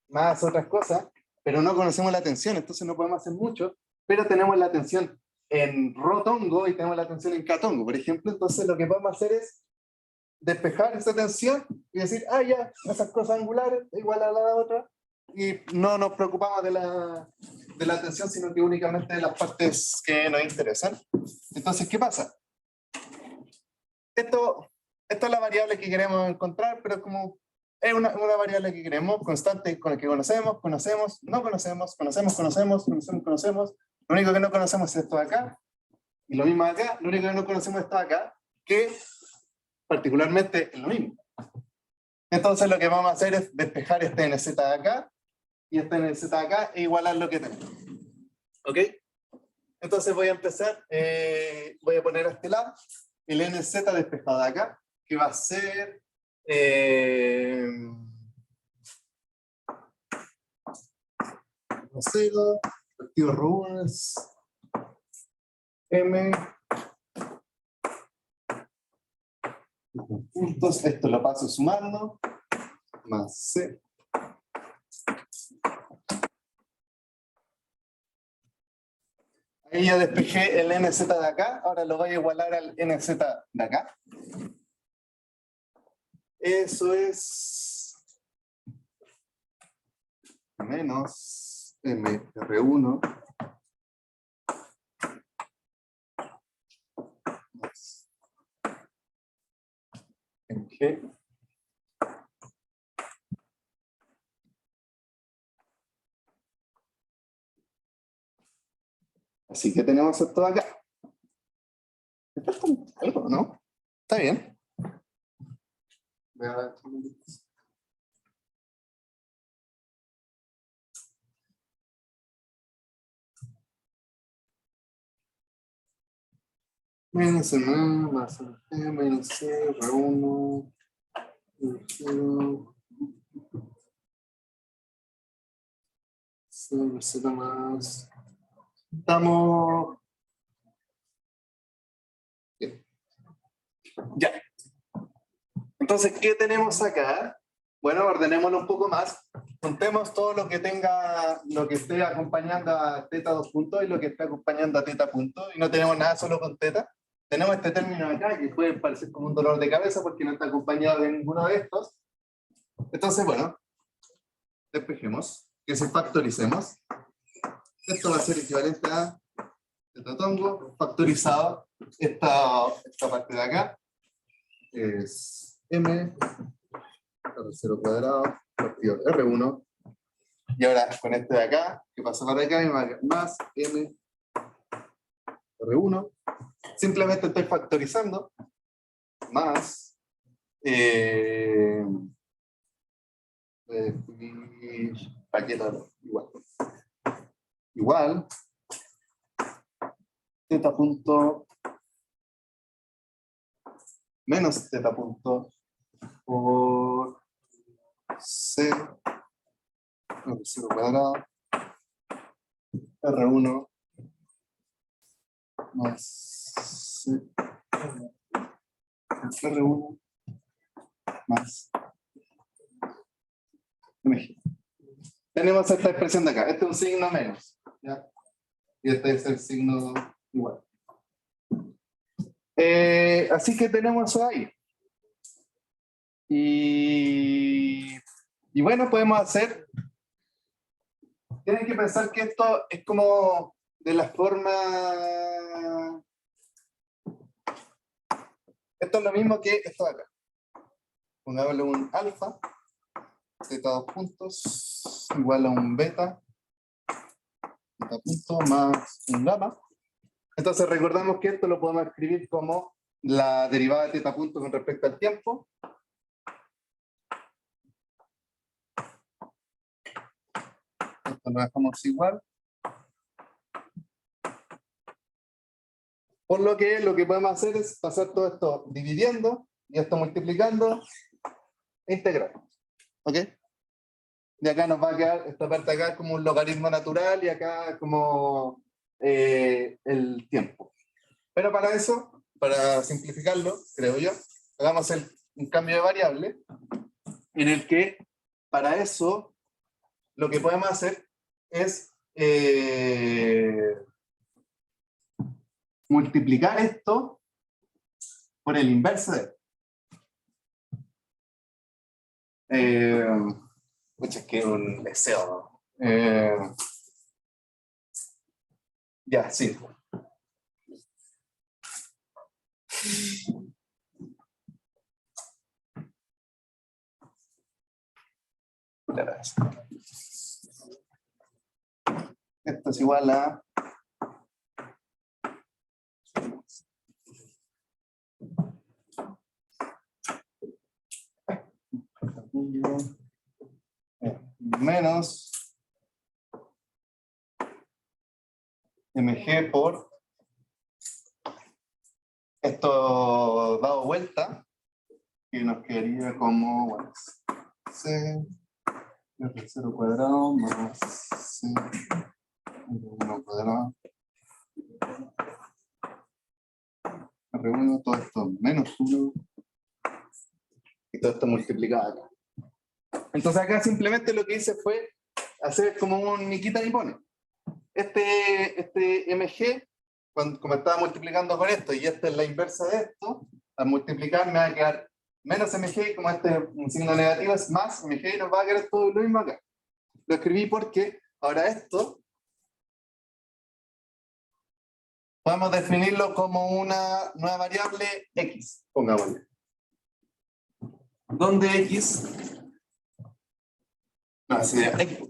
más otras cosas, pero no conocemos la tensión, entonces no podemos hacer mucho, pero tenemos la tensión en rotongo y tenemos la tensión en catongo, por ejemplo. Entonces lo que podemos hacer es despejar esa tensión y decir, ya, esas cosas angulares igual a la otra, y no nos preocupamos de la tensión, sino que únicamente de las partes que nos interesan. Entonces, ¿qué pasa? Esto es la variable que queremos encontrar, pero como es una variable que queremos, constante, con la que conocemos, no conocemos, conocemos. Lo único que no conocemos es esto de acá, y lo mismo acá. Lo único que no conocemos es esto de acá, que particularmente es lo mismo. Entonces lo que vamos a hacer es despejar este NZ de acá y este NZ de acá e igualar lo que tenemos. ¿Ok? Entonces voy a empezar, voy a poner a este lado el NZ despejado de acá, que va a ser 0, partido Rubens, M, puntos, esto lo paso sumando, más C. Ahí ya despejé el NZ de acá, ahora lo voy a igualar al NZ de acá. Eso es menos MR1 más MG así que tenemos esto de acá. ¿Está algo, no? Está bien. Voy a ver. Menos M más M menos C, R1, R0, C, Z más. Estamos. Bien. Ya. Entonces, ¿qué tenemos acá? Bueno, ordenémoslo un poco más. Contemos todo lo que tenga, lo que esté acompañando a teta 2 puntos y lo que esté acompañando a teta punto. Y no tenemos nada solo con teta. Tenemos este término acá que puede parecer como un dolor de cabeza porque no está acompañado de ninguno de estos. Entonces, bueno, despejemos, que se factoricemos. Esto va a ser equivalente a teta tongo factorizado. Esta parte de acá es M R0 cuadrado partido R1. Y ahora con este de acá, que pasa para acá, más M R1. Simplemente estoy factorizando más paquete igual teta punto menos teta punto por C R0 cuadrado R1 más C R1 más MG. Tenemos esta expresión de acá. Este es un signo menos, ¿ya? Y este es el signo igual. Así que tenemos eso ahí. Y bueno, podemos hacer. Tienen que pensar que esto es como de la forma. Esto es lo mismo que esto de acá. Pongámosle un alfa, teta 2 puntos, igual a un beta, teta punto más un gamma. Entonces recordamos que esto lo podemos escribir como la derivada de teta punto con respecto al tiempo. Esto lo dejamos igual. Por lo que podemos hacer es pasar todo esto dividiendo y esto multiplicando e integrando. ¿Ok? De acá nos va a quedar, esta parte de acá es como un logaritmo natural y acá es como el tiempo. Pero para eso, para simplificarlo, creo yo, hagamos un cambio de variable en el que para eso lo que podemos hacer es multiplicar esto por el inverso de es que es un deseo. Ya, sí. Esto es igual a menos mg por esto dado vuelta, que nos quedaría como, bueno, c r0 cuadrado más c r1 cuadrado r1, todo esto menos 1 y todo esto multiplicado acá. Entonces acá simplemente lo que hice fue hacer como un ni quita ni pone. Este mg, como estaba multiplicando con esto, y esta es la inversa de esto, al multiplicar me va a quedar menos mg, como este es un signo negativo, es más mg, y nos va a quedar todo lo mismo acá. Lo escribí porque ahora esto podemos definirlo como una nueva variable x, pongámosle. Donde x, no, sería x.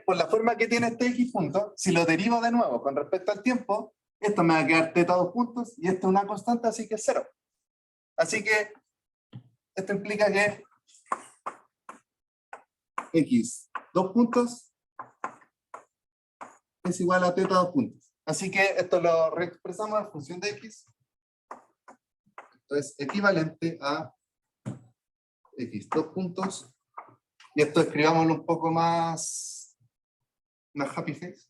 Por la forma que tiene este x punto, si lo derivo de nuevo con respecto al tiempo, esto me va a quedar teta 2 puntos, y esto es una constante, así que es 0. Así que esto implica que x 2 puntos es igual a teta 2 puntos. Así que esto lo reexpresamos en función de x. Esto es equivalente a x 2 puntos. Y esto escribámoslo un poco más happy face.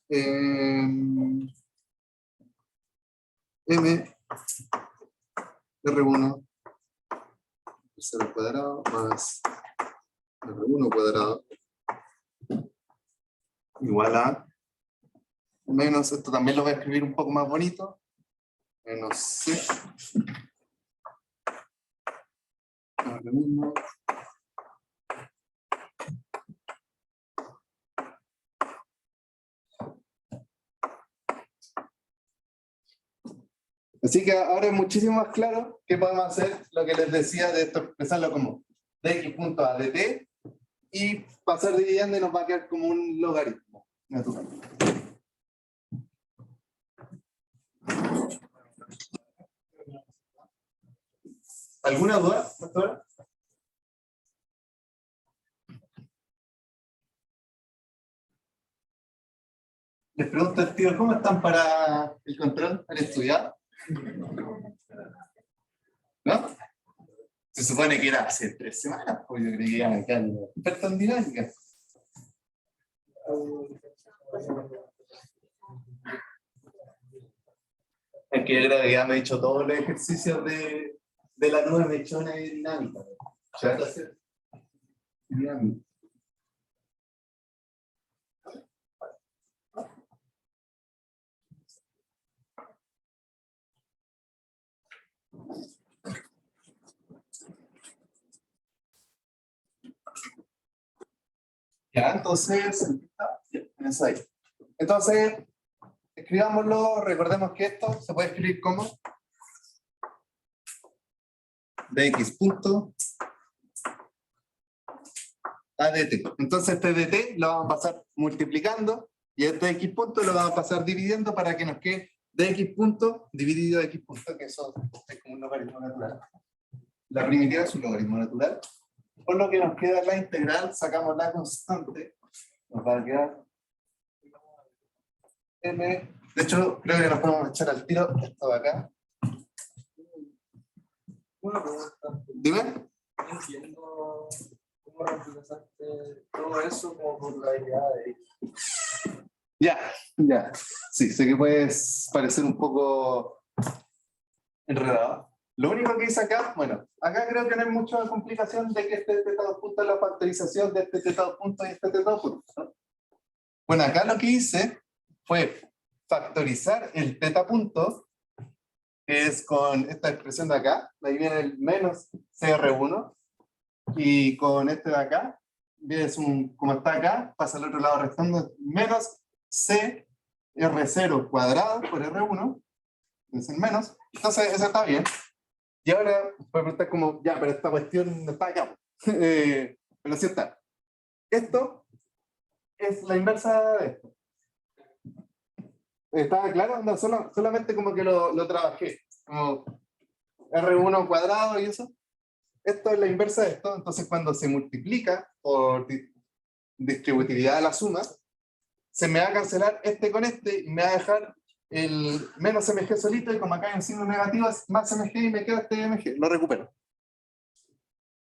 M R1 R0 cuadrado más R1 cuadrado igual a menos, esto también lo voy a escribir un poco más bonito, menos C R1 Así que ahora es muchísimo más claro que podemos hacer lo que les decía de esto, expresarlo como dx punto a dt y pasar dividiendo y nos va a quedar como un logaritmo natural. ¿Alguna duda, doctora? Les pregunto al tío, ¿cómo están para el control? ¿Han estudiado? ¿No? Se supone que era hace 3 semanas, pues yo creía que acá el experto en dinámica. Es que yo creo que ya me he hecho todos los ejercicios de la nube mechona y dinámica. Ya lo sé. Dinámica. Ya, entonces, eso ahí. Entonces, escribámoslo, recordemos que esto se puede escribir como dx punto a dt. Entonces este dt lo vamos a pasar multiplicando y este x punto lo vamos a pasar dividiendo para que nos quede dx punto dividido x punto, que eso es como un logaritmo natural. La primitiva es un logaritmo natural. Por lo que nos queda la integral, sacamos la constante, nos va a quedar m. De hecho, creo que nos podemos echar al tiro esto de acá. Una pregunta. Dime. No entiendo cómo reemplazaste todo eso como por la idea de Ya. Sí, sé que puede parecer un poco enredado. Lo único que hice acá, bueno, acá creo que no hay mucha complicación de que este teta 2 puntos es la factorización de este teta 2 puntos y este teta 2 puntos, ¿no? Bueno, acá lo que hice fue factorizar el teta punto, que es con esta expresión de acá, de ahí viene el menos CR1, y con este de acá, es como está acá, pasa al otro lado restando, menos CR0 cuadrado por R1, es el menos, entonces eso está bien. Y ahora puede preguntar como, ya, pero esta cuestión no está acá. Pero sí está. Esto es la inversa de esto. ¿Estaba claro? No, solamente como que lo trabajé. Como R1 cuadrado y eso. Esto es la inversa de esto, entonces cuando se multiplica por distributividad de la suma, se me va a cancelar este con este y me va a dejar el menos MG solito, y como acá hay un signo negativo es más MG y me queda este MG, lo recupero.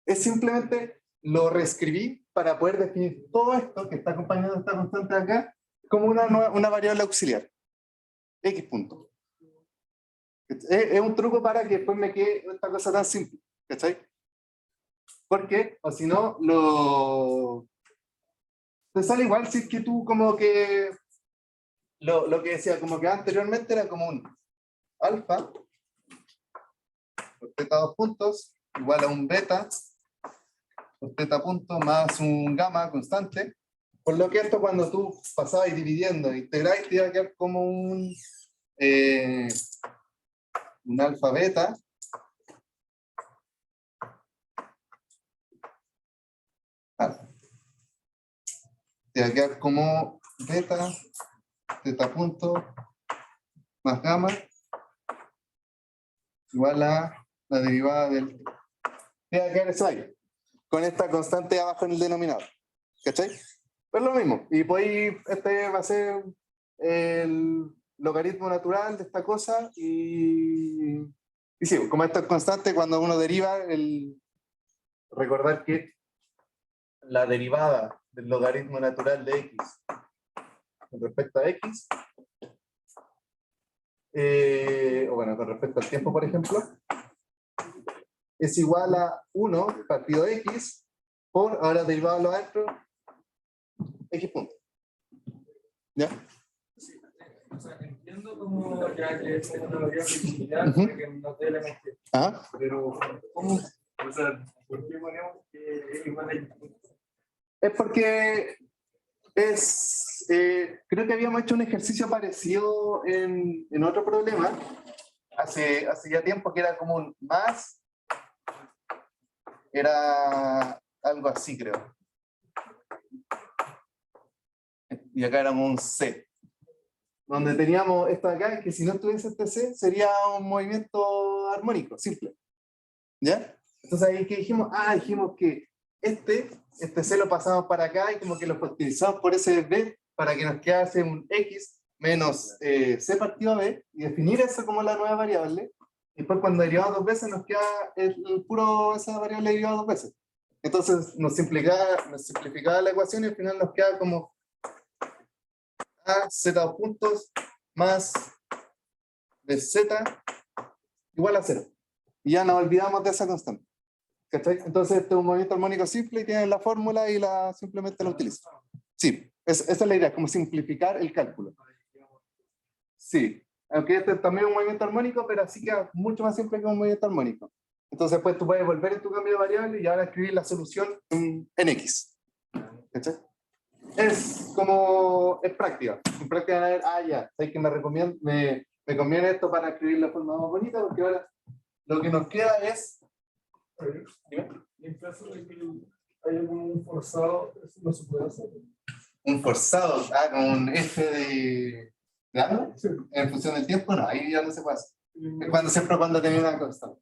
Es simplemente lo reescribí para poder definir todo esto que está acompañando esta constante de acá como una variable auxiliar. X punto. Es un truco para que después me quede esta cosa tan simple, ¿cachai? Porque, o si no, te sale igual si es que tú como que lo que decía, como que anteriormente era como un alfa por teta 2 puntos igual a un beta por teta punto más un gamma constante, por lo que esto cuando tú pasabas dividiendo e integráis te iba a quedar como un alfa beta te va a quedar como beta teta punto más gamma igual a la derivada del... Te va a quedar eso ahí, con esta constante abajo en el denominador. ¿Cachai? Pues lo mismo. Y pues este va a ser el logaritmo natural de esta cosa y sí, como esto es constante, cuando uno deriva, recordar que la derivada del logaritmo natural de x con respecto a x, o bueno, con respecto al tiempo, por ejemplo, es igual a 1 partido de x por, ahora derivado a lo adentro, x punto. ¿Ya? Sí, o sea, entiendo como ya que es una variable similar, que no te la mezcla. Ajá. Pero, ¿cómo? O sea, ¿por qué ponemos que es igual a X? Es porque creo que habíamos hecho un ejercicio parecido en otro problema, hace ya tiempo, que era como un más, era algo así, creo. Y acá éramos un C. Donde teníamos esto de acá, que si no estuviese este C, sería un movimiento armónico, simple. ¿Ya? Entonces ahí que dijimos, dijimos que este C lo pasamos para acá y como que lo factorizamos por ese B para que nos quedase un X menos C partido a B y definir eso como la nueva variable. Y después cuando derivamos dos veces nos queda el puro esa variable derivada dos veces. Entonces nos simplificaba la ecuación y al final nos queda como A Z2 puntos más de Z igual a 0. Y ya nos olvidamos de esa constante. ¿Cachai? Entonces este es un movimiento armónico simple y tiene la fórmula y simplemente la utilizo. Sí, esa es la idea, como simplificar el cálculo. Sí, aunque este es también un movimiento armónico, pero así queda mucho más simple que un movimiento armónico. Entonces pues tú puedes volver en tu cambio de variable y ahora escribir la solución en X. ¿Cachai? Es práctica. En práctica, ya, ¿sabes que me conviene esto para escribir la forma más bonita? Porque ahora lo que nos queda es... En caso de que haya un forzado, eso no se puede hacer. Un forzado, con un F de algo, Sí. en función del tiempo, no, ahí ya no se puede hacer. Es siempre cuando tenía una constante.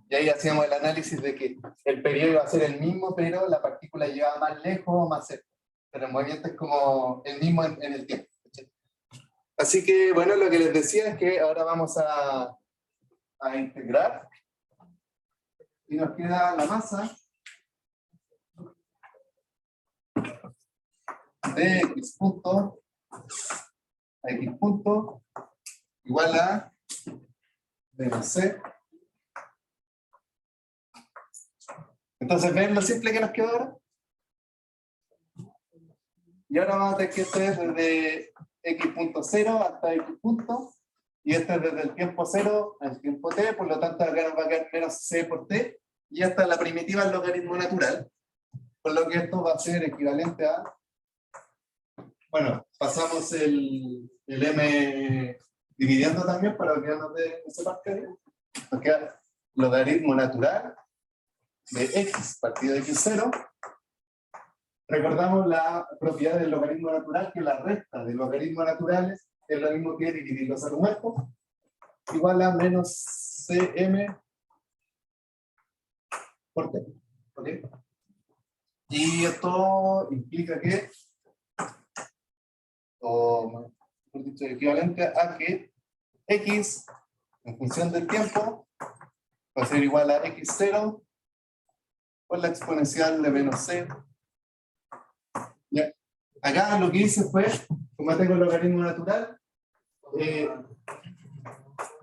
Y ahí hacíamos el análisis de que el periodo iba a ser el mismo, pero la partícula llegaba más lejos o más cerca. Pero el movimiento es como el mismo en el tiempo. Así que, bueno, lo que les decía es que ahora vamos a integrar. Y nos queda la masa de x punto a x punto igual a menos c. Entonces, ¿ven lo simple que nos quedó ahora? Y ahora vamos a tener que este es desde x punto 0 hasta x punto, y este es desde el tiempo 0 al tiempo t, por lo tanto acá nos va a quedar menos c por t, y esta es la primitiva del logaritmo natural, por lo que esto va a ser equivalente a, bueno, pasamos el m dividiendo también para que nos dé esa parte, nos queda logaritmo natural de x partido de x0. Recordamos la propiedad del logaritmo natural, que la resta de logaritmos naturales es lo mismo que dividirlos a lo muerto, igual a menos CM por T. ¿Ok? Y esto implica que, o mejor dicho, equivalente a que X en función del tiempo va a ser igual a X0 por la exponencial de menos C. Ya. Acá lo que hice fue, como tengo el logaritmo natural,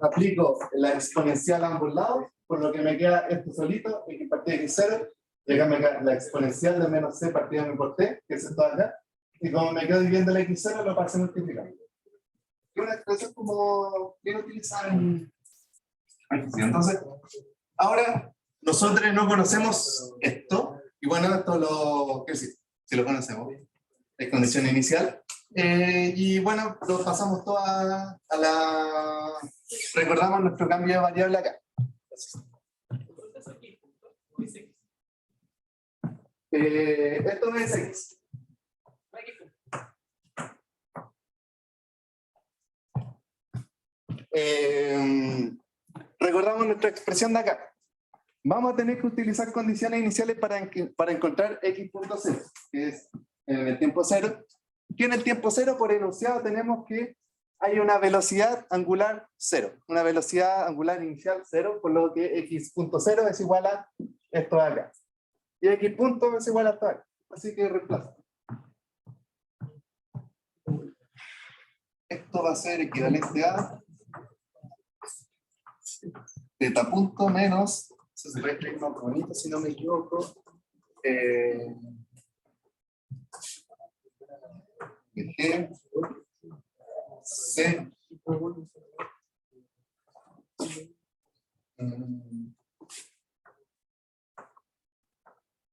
aplico la exponencial a ambos lados, por lo que me queda esto solito, X partido de X0, y acá me queda la exponencial de menos C partido de M por T, que es esto de acá, y como me quedo dividiendo la X0, lo pasé multiplicando. Es una expresión como bien utilizada en física. Entonces, ahora nosotros no conocemos esto, y bueno, esto lo, ¿qué sí? Si lo conocemos, es condición inicial, y bueno, lo pasamos todo a la, recordamos nuestro cambio de variable acá. Esto es X. Recordamos nuestra expresión de acá. Vamos a tener que utilizar condiciones iniciales para encontrar X.0, que es en el tiempo cero. Que en el tiempo cero, por enunciado, tenemos que hay una velocidad angular cero. Una velocidad angular inicial cero, por lo que X.0 es igual a esto de acá. Y X punto es igual a esto de acá. Así que reemplazo. Esto va a ser equivalente a teta punto menos, eso se puede escribir más bonito si no me equivoco, G, C,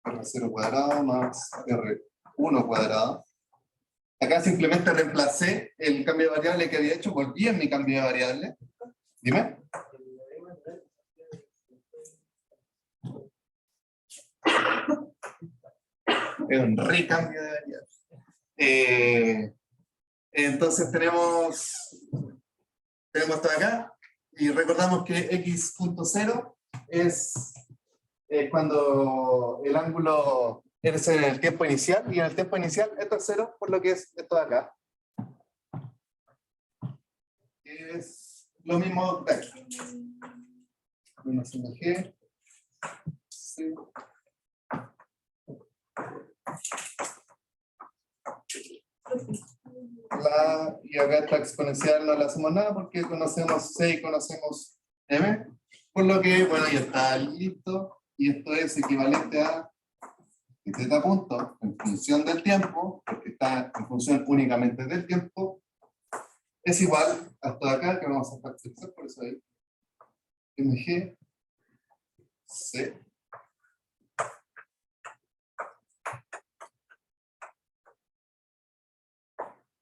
R0 cuadrado más R1 cuadrado. Acá simplemente reemplacé el cambio de variable que había hecho, volví en mi cambio de variable. Dime. Es un recambio de variable. Entonces tenemos esto de acá, y recordamos que X.0 es cuando el ángulo es en el tiempo inicial, y en el tiempo inicial esto es 0, por lo que es esto de acá. Es lo mismo de aquí. Menos G. Sí. Y acá esta exponencial no le hacemos nada porque conocemos C y conocemos M, por lo que, bueno, ya está listo, y esto es equivalente a z punto en función del tiempo, porque está en función únicamente del tiempo, es igual a esto de acá, que vamos a factorizar, por eso ahí, mg c.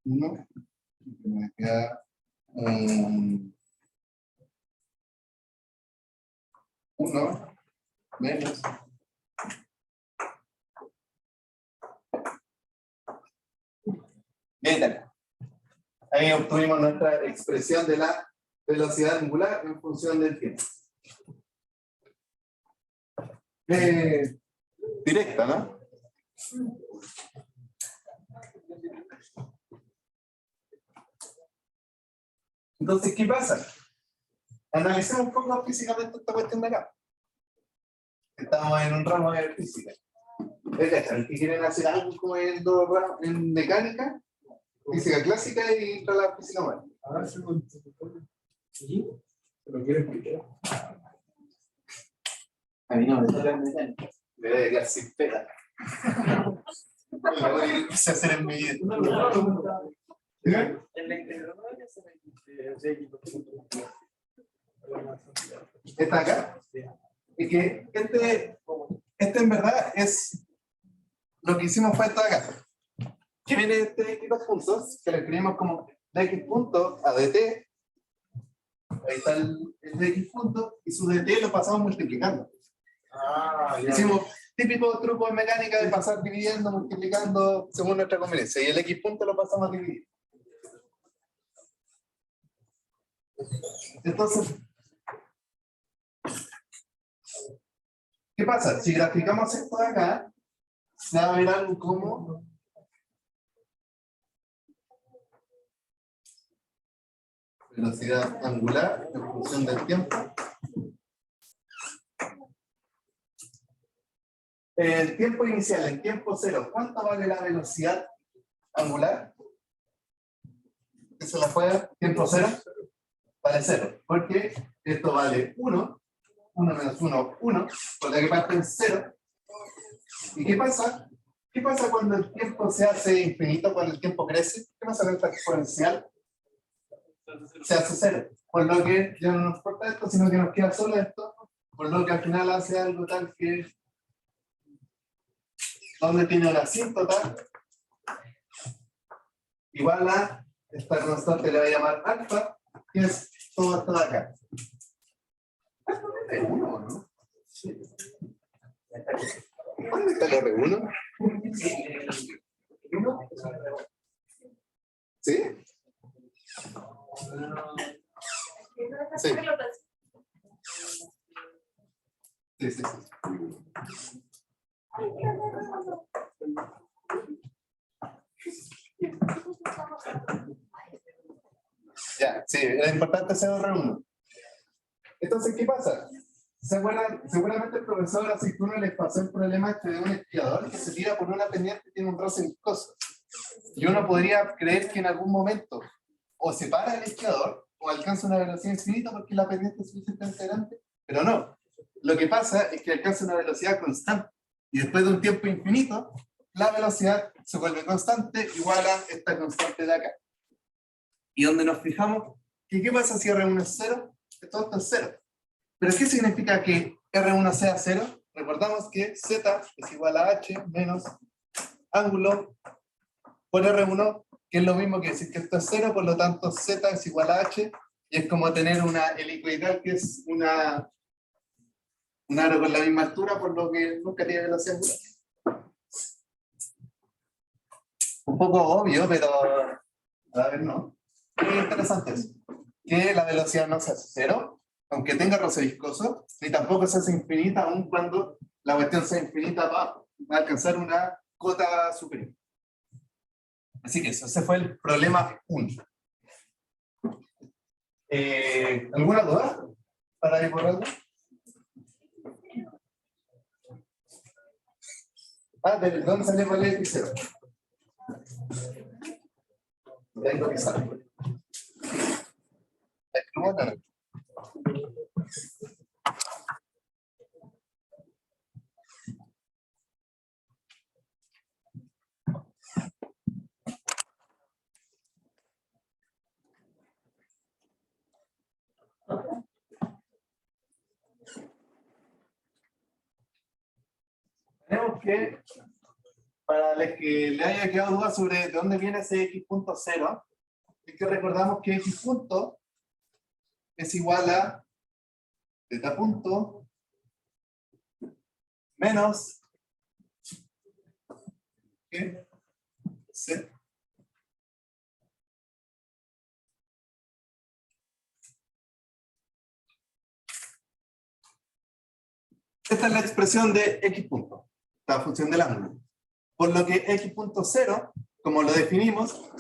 No, me queda 1 menos bien. Ahí obtuvimos nuestra expresión de la velocidad angular en función del tiempo. Directa, ¿no? Entonces, ¿qué pasa? Analicemos un poco físicamente esta cuestión de acá. Estamos en un ramo de física. ¿Es que quieren hacer algo como en mecánica? Física clásica y la física moderna. A ver si lo quiere explicar. A mí no me toca el mecánica. Me voy a quedar sin pega. Lo voy a empezar a hacer en mi vida. En la integradora ya se me ¿Está acá? Es que este en verdad es lo que hicimos fue esto de acá. Que viene de este X dos puntos, que lo escribimos como de X punto a dt. Ahí está el de X punto, y su dt lo pasamos multiplicando. Hicimos típico truco de mecánica de pasar dividiendo, multiplicando según nuestra conveniencia. Y el X punto lo pasamos a dividir. Entonces, ¿Qué pasa? Si graficamos esto de acá, se va a ver algo como velocidad angular en función del tiempo. El tiempo inicial, el tiempo cero, ¿cuánto vale la velocidad angular? ¿Qué se la fue? ¿Tiempo cero? Vale cero, porque esto vale 1, 1 menos 1, 1, por la que parte en 0. ¿Y qué pasa? ¿Qué pasa cuando el tiempo se hace infinito, cuando el tiempo crece? ¿Qué pasa con esta exponencial? Se hace 0. Por lo que ya no nos importa esto, sino que nos queda solo esto, por lo que al final hace algo tal que donde tiene una asíntota igual a esta constante le voy a llamar alfa, que es todo esto de acá. Esto es R1, ¿no? Sí. ¿Dónde está el R1? ¿Sí? Sí. Sí, sí, sí. Ya, sí, es importante ser R1. Entonces, ¿qué pasa? Seguramente el profesor Aceituno les pasó el problema este de un esquiador que se tira por una pendiente y tiene un roce viscoso. Y uno podría creer que en algún momento o se para el esquiador o alcanza una velocidad infinita porque la pendiente es suficientemente grande, pero no. Lo que pasa es que alcanza una velocidad constante y después de un tiempo infinito, la velocidad se vuelve constante igual a esta constante de acá. Y donde nos fijamos, que ¿qué pasa si R1 es 0? Todo esto es 0. ¿Pero qué significa que R1 sea 0? Recordamos que Z es igual a H menos ángulo por R1, que es lo mismo que decir que esto es 0, por lo tanto Z es igual a H, y es como tener una helicoidal que es un aro con la misma altura, por lo que nunca tiene velocidad angular. Un poco obvio, pero a ver, no. Muy interesante eso. Que la velocidad no se hace 0, aunque tenga roce viscoso, ni tampoco se hace infinita, aun cuando la cuestión sea infinita, va a alcanzar una cota superior. Así que ese fue el problema 1. ¿Alguna duda para ir por algo? ¿De dónde salió el X0? De ahí lo que sale. Tenemos que, para los que le haya quedado duda sobre de dónde viene ese x punto 0, es que recordamos que x punto es igual a teta punto menos C. Esta es la expresión de x punto, la función del ángulo. Por lo que x punto 0, como lo definimos,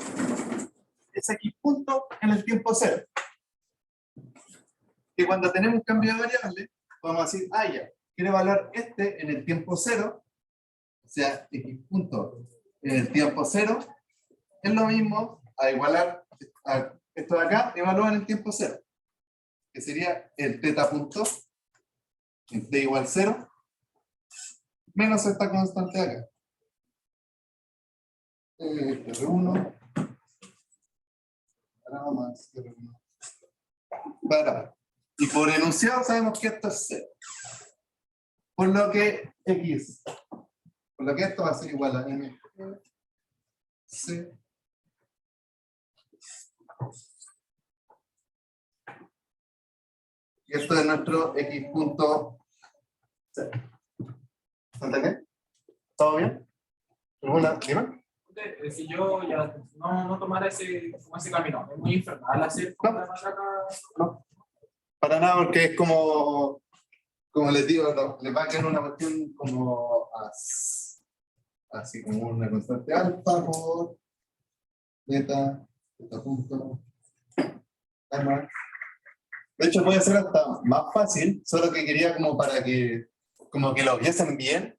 es x punto en el tiempo 0. Que cuando tenemos un cambio de variable, podemos decir, ya, quiere evaluar este en el tiempo 0, o sea, x punto en el tiempo 0, es lo mismo a igualar a esto de acá, evaluar en el tiempo 0, que sería el teta punto en t igual 0, menos esta constante de acá. R1 para más R1 para. Y por enunciado sabemos que esto es 0. Por lo que x, por lo que esto va a ser igual a m c. Y esto es nuestro x punto 0. ¿Está bien? ¿Todo bien? ¿Alguna? ¿Dime? Si yo ya no tomara ese camino, es muy infernal hacer No, para nada, porque es como como les digo, no, les va a quedar una cuestión como así como una constante alfa por beta punto gamma. De hecho puede ser hasta más fácil, solo que quería como para que como que lo viesen bien,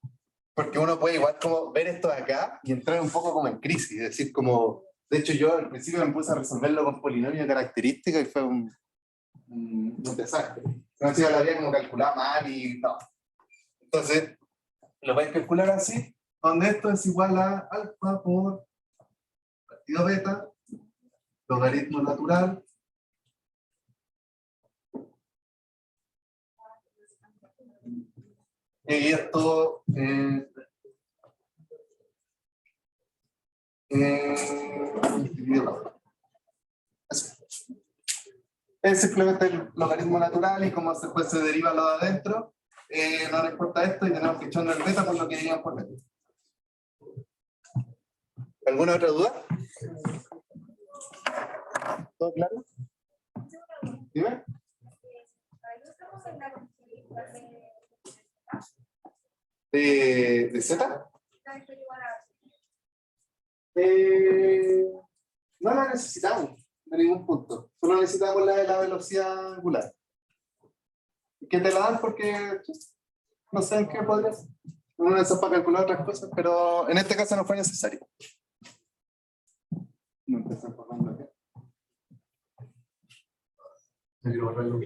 porque uno puede igual como ver esto de acá y entrar un poco como en crisis, es decir, como, de hecho yo al principio me puse a resolverlo con polinomio de características y fue un desastre. No sé, lo había como calculado mal y no. Entonces, lo vais a calcular así, donde esto es igual a alfa por partido beta, logaritmo natural, y esto es simplemente el logaritmo natural y como después se deriva lo de adentro, no nos importa esto y tenemos que echarnos el beta por lo que diríamos por dentro. ¿Alguna otra duda? ¿Todo claro? Dime. ¿De Z? No la necesitamos de ningún punto. Solo necesitamos la de la velocidad angular. Que te la dan porque no sé en qué podrías. Uno de esas para calcular otras cosas, pero en este caso no fue necesario. No empezar borrando acá. Hay que borrarlo.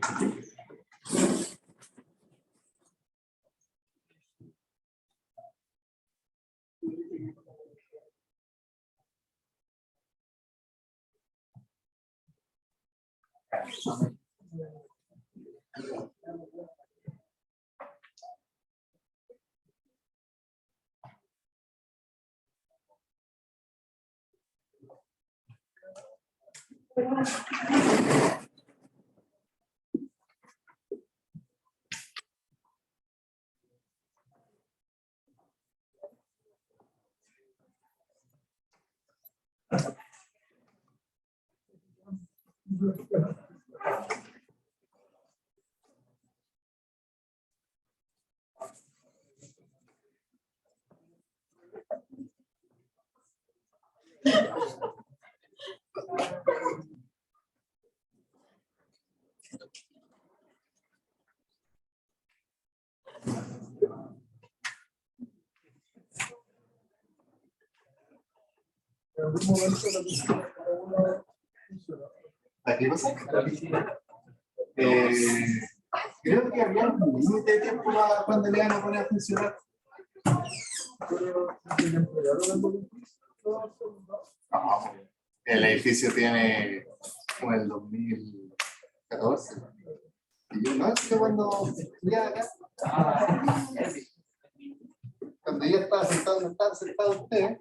En algún momento la piscina cada una funciona. ¿Aquí pasa? Creo que había un límite de tiempo cuando le iban a poner a funcionar. Pero si le entregaron el volumen, No, el edificio tiene como el 2014. Y yo no, es que cuando estudiaba acá, cuando yo estaba sentado, no estaba sentado usted,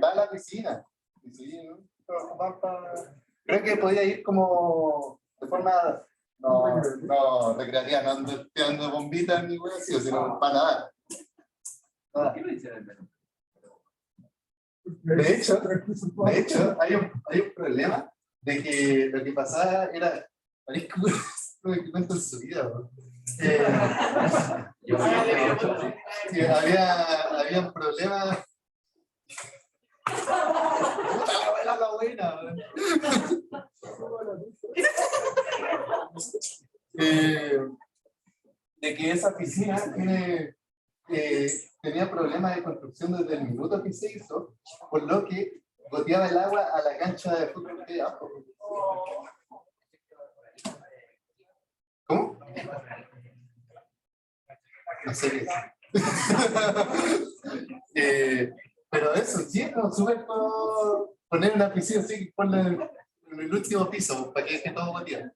va a la piscina. Y sí, ¿no? Creo que podía ir como de forma no recreativa, no ando tirando bombitas ni hueá así, sino para nadar. ¿Por qué lo hicieron? De hecho hay un problema de que lo que pasaba era, parece que cuento en su vida, ¿no? Sí, había un problema. Puta, la buena. De que esa piscina tenía problemas de construcción desde el minuto que se hizo, por lo que goteaba el agua a la cancha de fútbol de abajo. ¿Cómo? No sé qué es. Pero eso, sí, no, súper poner una piscina así, ponla en el último piso, para que deje todo goteado.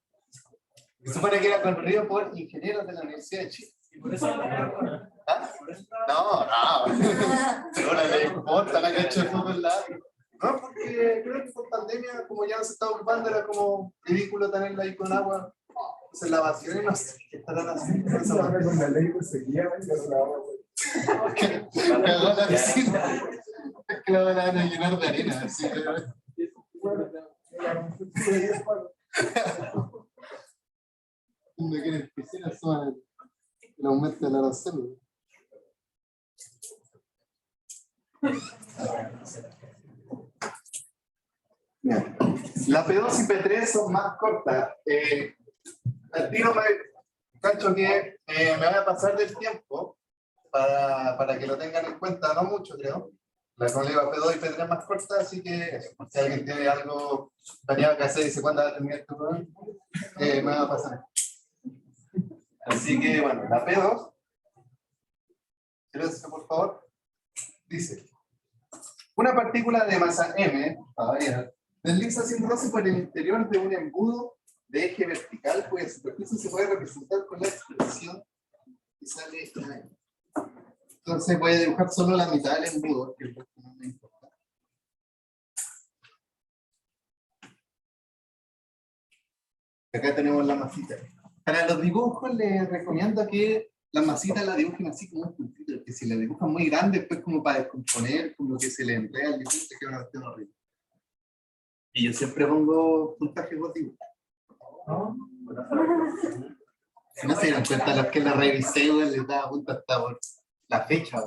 Se supone que era construido por ingenieros de la Universidad de Chile. ¿Y por eso ¿Ah? No. Seguro le importa la cancha de fútbol largo. No, porque creo que por pandemia, como ya no se estaba ocupando, era como ridículo tenerla ahí con agua. Se la vació y no sé qué estarán haciendo. ahora con la ley que seguía, pero la agua, Cagó la piscina. Es que la van a llenar de arena. Así que... bueno, la piscina. ¿No quieren piscina? eso es el aumento del arancel. Bien. La P2 y P3 son más cortas. Al tiro me cacho que me voy a pasar del tiempo para que lo tengan en cuenta, no mucho creo. La colega P2 y P3 más corta, así que eso, si alguien tiene algo variado que hacer y dice cuándo va a terminar este programa, me va a pasar. Así que bueno, la P2, silencio por favor, dice: una partícula de masa m, desliza sin roce por el interior de un embudo de eje vertical, cuya superficie se puede representar con la expresión que sale ahí. Entonces voy a dibujar solo la mitad del embudo, que es lo que no me importa. Acá tenemos la masita. Para los dibujos les recomiendo que las masitas las dibujen así como un puntito, que si la dibujan muy grande, después como para descomponer, como que se le enreda el dibujo, se queda una cuestión horrible. Y yo siempre pongo puntaje positivo. Si no se dieron cuenta, los que la revisé, les daba punta hasta por la fecha.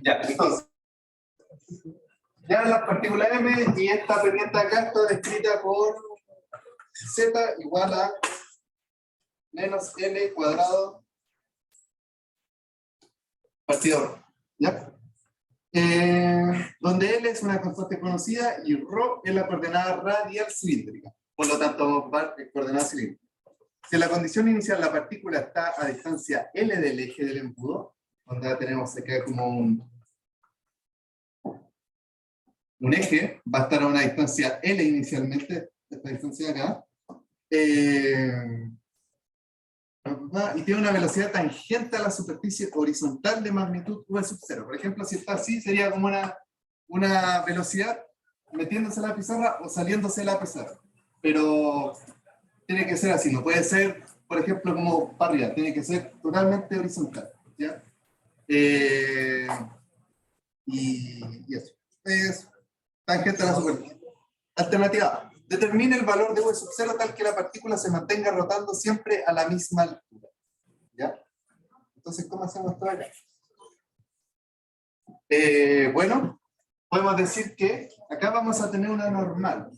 Ya, entonces. Ya la partícula M y esta pendiente acá está descrita por Z igual a menos L cuadrado partido ρ. ¿Ya? Donde L es una constante conocida y ρ es la coordenada radial cilíndrica. Por lo tanto, vamos a ocupar coordenada cilíndrica. Si en la condición inicial la partícula está a distancia L del eje del embudo, donde tenemos acá como un eje, va a estar a una distancia L inicialmente, esta distancia de acá, y tiene una velocidad tangente a la superficie horizontal de magnitud v sub 0. Por ejemplo, si está así, sería como una velocidad metiéndose a la pizarra o saliéndose de la pizarra. Pero tiene que ser así, no puede ser, por ejemplo, como para arriba, tiene que ser totalmente horizontal. ¿Ya? Y eso. Es tangente a la superficie. Alternativa A. Determine el valor de v sub 0 tal que la partícula se mantenga rotando siempre a la misma altura. ¿Ya? Entonces, ¿cómo hacemos esto acá? Bueno, podemos decir que acá vamos a tener una normal.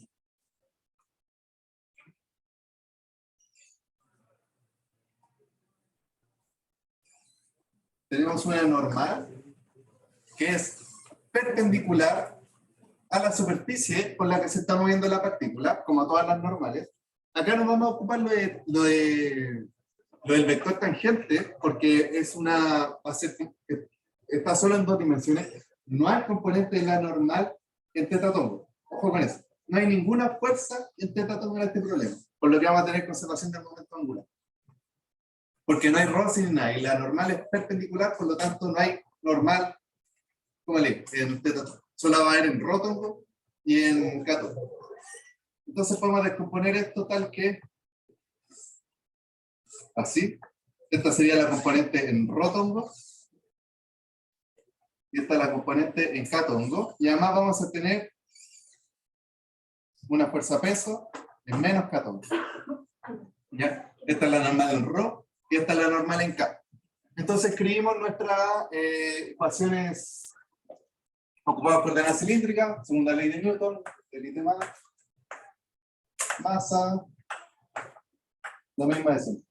Tenemos una normal que es perpendicular a la superficie con la que se está moviendo la partícula, como todas las normales. Acá nos vamos a ocupar lo del vector tangente, porque es va a ser, está solo en dos dimensiones. No hay componente de la normal en tetatongo. Ojo con eso. No hay ninguna fuerza en tetatongo en este problema, por lo que vamos a tener conservación del momento angular. Porque no hay ρ sin nada, y la normal es perpendicular, por lo tanto no hay normal, como le en tetatongo. Solo va a haber en rótongo y en catongo. Entonces podemos descomponer esto tal que así. Esta sería la componente en rótongo y esta es la componente en catongo. Y además vamos a tener una fuerza peso en menos catongo. ¿Ya? Esta es la normal en ρ y esta es la normal en K. Entonces escribimos nuestras ecuaciones ocupadas por coordenada cilíndrica, segunda ley de Newton, elite masa, lo mismo de siempre.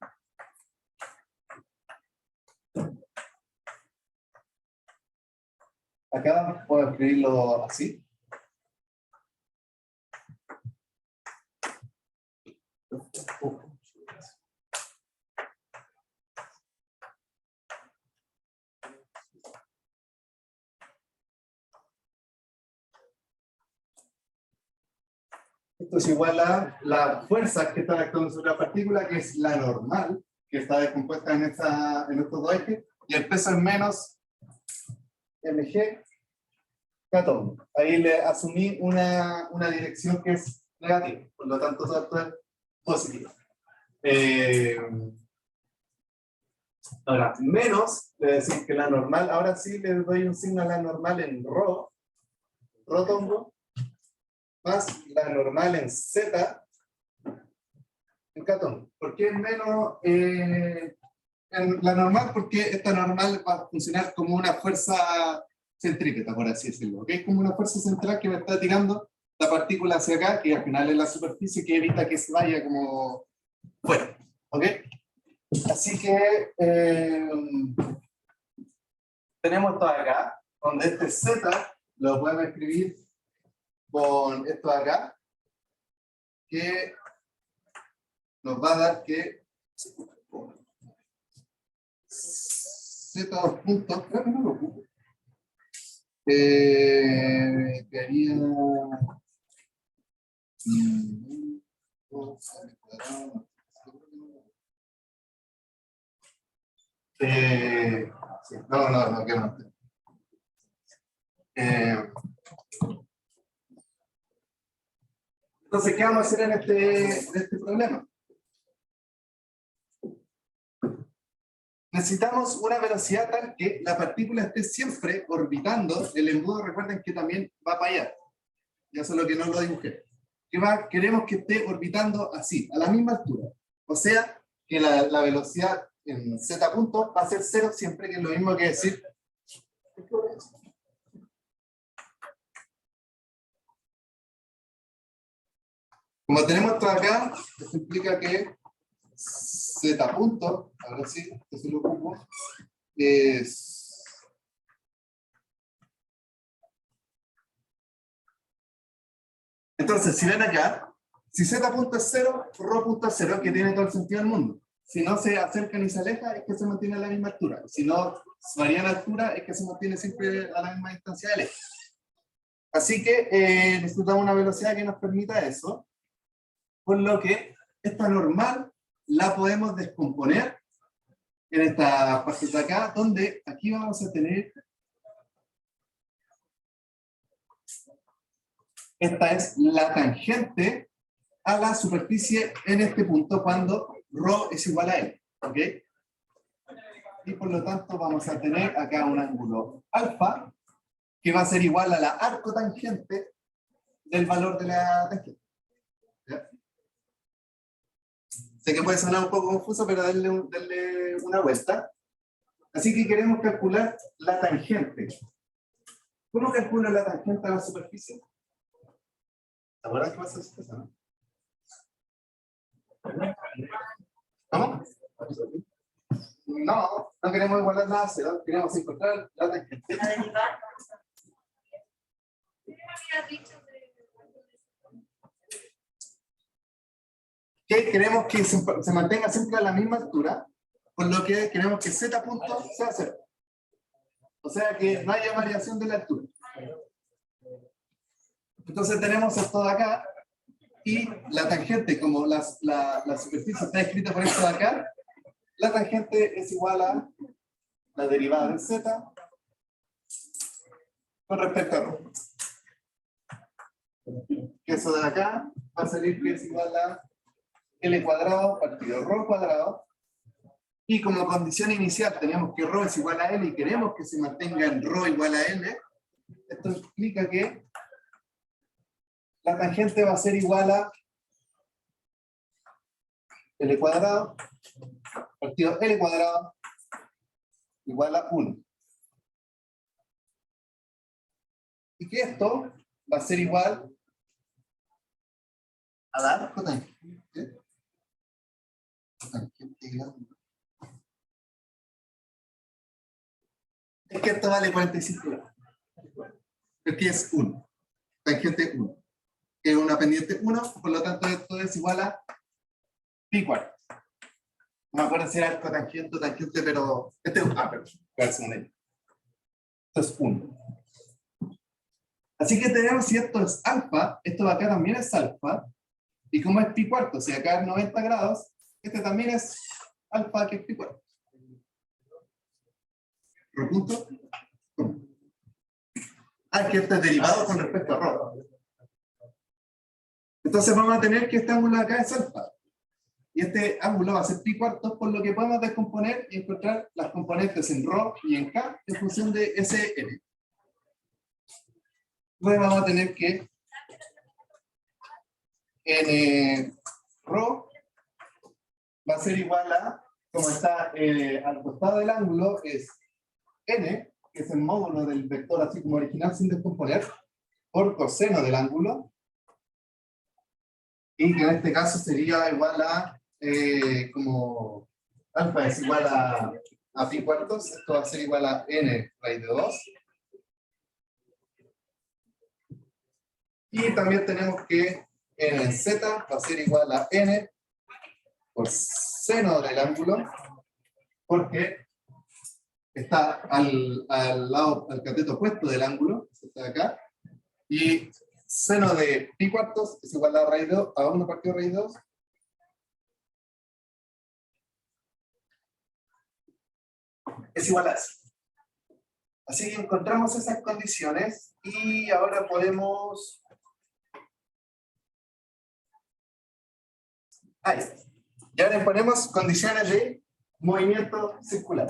Acá puedo escribirlo así. Esto es igual a la fuerza que está actuando sobre la partícula, que es la normal, que está descompuesta en estos dos ejes, y el peso es menos mg catón. Ahí le asumí una dirección que es negativa, por lo tanto todo esto es positivo. Ahora, menos, le voy a decir que la normal, ahora sí le doy un signo a la normal en rho tongo, más la normal en z, en catón. ¿Por qué menos en la normal? Porque esta normal va a funcionar como una fuerza centrípeta, por así decirlo. ¿Okay? Como una fuerza central que me está tirando la partícula hacia acá, que al final es la superficie, que evita que se vaya como fuera. ¿Ok? Así que tenemos esto acá, donde este z lo podemos escribir con esto de acá, que nos va a dar que z puntos, creo que no lo ocupo. Quedaría no, que no. Entonces, ¿qué vamos a hacer en este problema? Necesitamos una velocidad tal que la partícula esté siempre orbitando el embudo. Recuerden que también va para allá. Ya solo que no lo dibujé. Queremos que esté orbitando así, a la misma altura. O sea, que la velocidad en z punto va a ser 0 siempre, que es lo mismo que decir. Como tenemos esto acá, esto implica que z punto, ahora sí, esto lo ocupo, es entonces, si ven acá, si z punto es 0, rho punto es 0, que tiene todo el sentido del mundo. Si no se acerca ni se aleja, es que se mantiene a la misma altura. Si no varía la altura, es que se mantiene siempre a la misma distancia del eje. Así que necesitamos una velocidad que nos permita eso. Por lo que esta normal la podemos descomponer en esta parte de acá, donde aquí vamos a tener, esta es la tangente a la superficie en este punto cuando ρ es igual a L, ¿ok? Y por lo tanto vamos a tener acá un ángulo alfa que va a ser igual a la arcotangente del valor de la tangente. ¿Ya? Sé que puede sonar un poco confuso, pero denle una vuelta. Así que queremos calcular la tangente. ¿Cómo calculo la tangente a la superficie? ¿Te acuerdas qué pasa eso, no? ¿Cómo? No queremos igualar nada a cero, queremos encontrar la tangente. La derivada. Que queremos que se mantenga siempre a la misma altura, por lo que queremos que z punto sea 0. O sea que no haya variación de la altura. Entonces tenemos esto de acá, y la tangente, como la superficie está escrita por esto de acá, la tangente es igual a la derivada de z con respecto a ρ. Que eso de acá va a salir que es igual a L cuadrado partido ρ cuadrado. Y como condición inicial teníamos que ρ es igual a L y queremos que se mantenga en ρ igual a L. Esto implica que la tangente va a ser igual a L cuadrado partido L cuadrado igual a 1. Y que esto va a ser igual a la arcotangente. Es que esto vale 45 grados. Aquí es 1. Tangente 1. Que es una pendiente 1, por lo tanto esto es igual a pi cuartos. No me acuerdo si era arco tangente o tangente, pero este es perdón, esto es 1. Así que tenemos, si esto es alfa, esto de acá también es alfa, y como es pi cuartos, si acá es 90 grados, este también es alfa, que es pi cuartos. ¿Por punto? Ah, que este es derivado con respecto a ρ. Entonces vamos a tener que este ángulo de acá es alfa. Y este ángulo va a ser pi cuartos, por lo que podemos descomponer y encontrar las componentes en ρ y en k en función de Sn. Luego vamos a tener que en ρ va a ser igual a, como está al costado del ángulo, es n, que es el módulo del vector así como original sin descomponer, por coseno del ángulo, y que en este caso sería igual a, como alfa es igual a pi cuartos, esto va a ser igual a n raíz de 2. Y también tenemos que n en z va a ser igual a n por seno del ángulo, porque está al lado, al cateto opuesto del ángulo, está acá, y seno de pi cuartos es igual a raíz de 2, a 1 partido raíz de 2. Es igual a eso. Así que encontramos esas condiciones y ahora podemos... Ahí está. Y ahora ponemos condiciones de movimiento circular.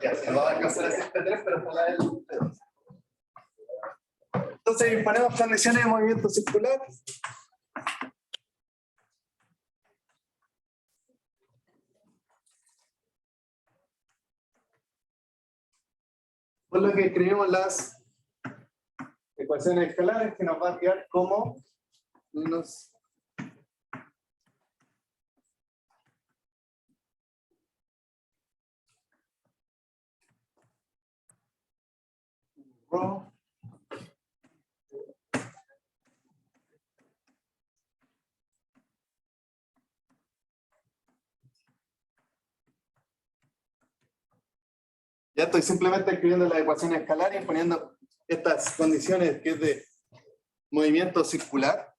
Ya, se va a alcanzar a hacer P3, pero ojalá el P2. Entonces, ponemos condiciones de movimiento circular. Por lo que escribimos las ecuaciones escalares que nos van a quedar como menos ρ ya estoy simplemente escribiendo la ecuación escalar y poniendo estas condiciones que es de movimiento circular.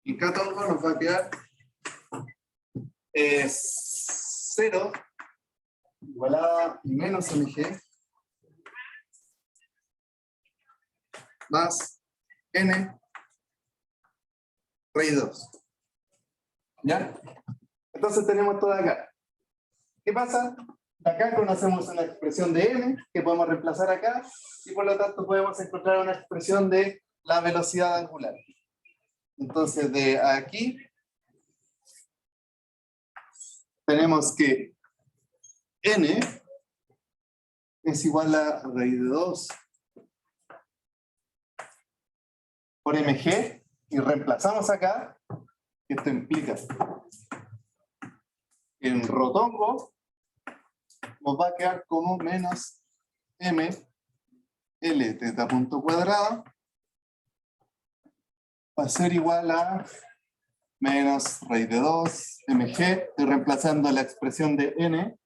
Y cada uno nos va a quedar 0 igual a menos mg más n raíz 2. ¿Ya? Entonces tenemos todo acá. ¿Qué pasa? De acá conocemos una expresión de m que podemos reemplazar acá y por lo tanto podemos encontrar una expresión de la velocidad angular. Entonces de aquí tenemos que n es igual a raíz de 2 por mg y reemplazamos acá, esto implica que en rotongo nos va a quedar como menos m L teta punto cuadrado va a ser igual a menos raíz de 2 mg, y reemplazando la expresión de n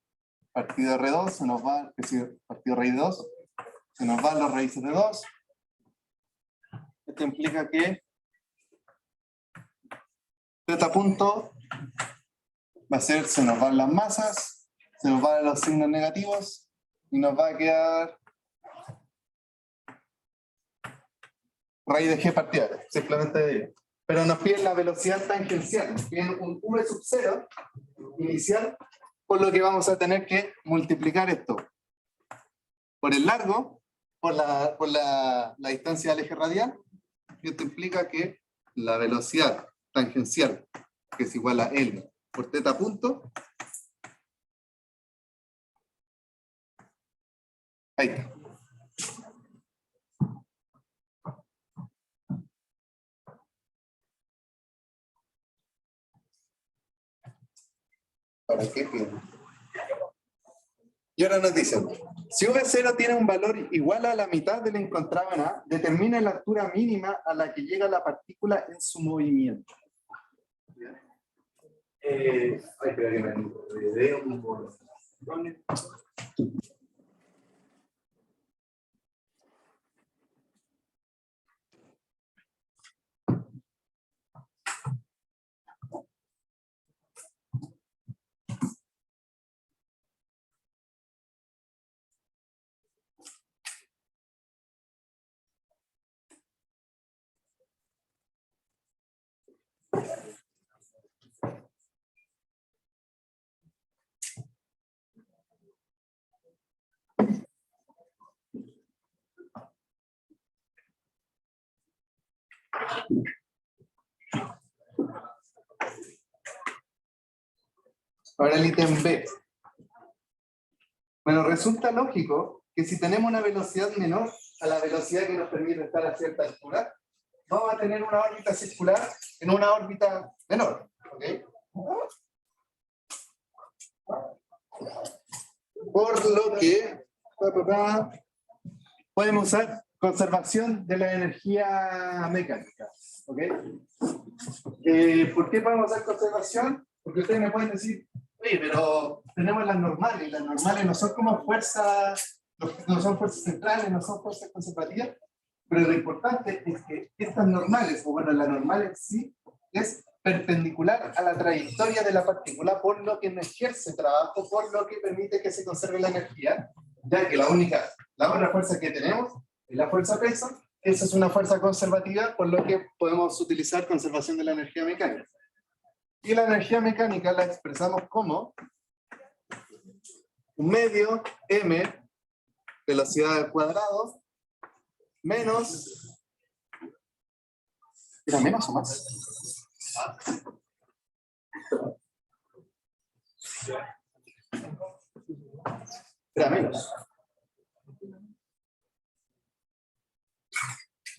partido R2, se nos va, es decir, partido raíz de 2, se nos van las raíces de 2. Esto implica que teta punto va a ser, se nos van las masas, se nos van los signos negativos, y nos va a quedar raíz de g partido R, simplemente de ello. Pero nos piden la velocidad tangencial, nos piden un v sub 0 inicial, por lo que vamos a tener que multiplicar esto por el largo, por la distancia del eje radial, y esto implica que la velocidad tangencial, que es igual a L por teta punto, ahí está. ¿Para qué? Y ahora nos dicen, si V0 tiene un valor igual a la mitad de la encontrada en A, determina la altura mínima a la que llega la partícula en su movimiento. Espera que me veo un poco. Ahora el ítem B. Bueno, resulta lógico que si tenemos una velocidad menor a la velocidad que nos permite estar a cierta altura, vamos a tener una órbita circular en una órbita menor. ¿Ok? Por lo que podemos usar conservación de la energía mecánica. ¿Ok? ¿Por qué podemos usar conservación? Porque ustedes me pueden decir, oye, pero tenemos las normales no son como fuerzas, no son fuerzas centrales, no son fuerzas conservativas, pero lo importante es que estas normales, o bueno, la normal en sí, es perpendicular a la trayectoria de la partícula, por lo que no ejerce trabajo, por lo que permite que se conserve la energía, ya que la otra fuerza que tenemos es la fuerza peso. Esa es una fuerza conservativa, por lo que podemos utilizar conservación de la energía mecánica. Y la energía mecánica la expresamos como un medio m velocidad al cuadrado menos... ¿Era menos o más? Era menos.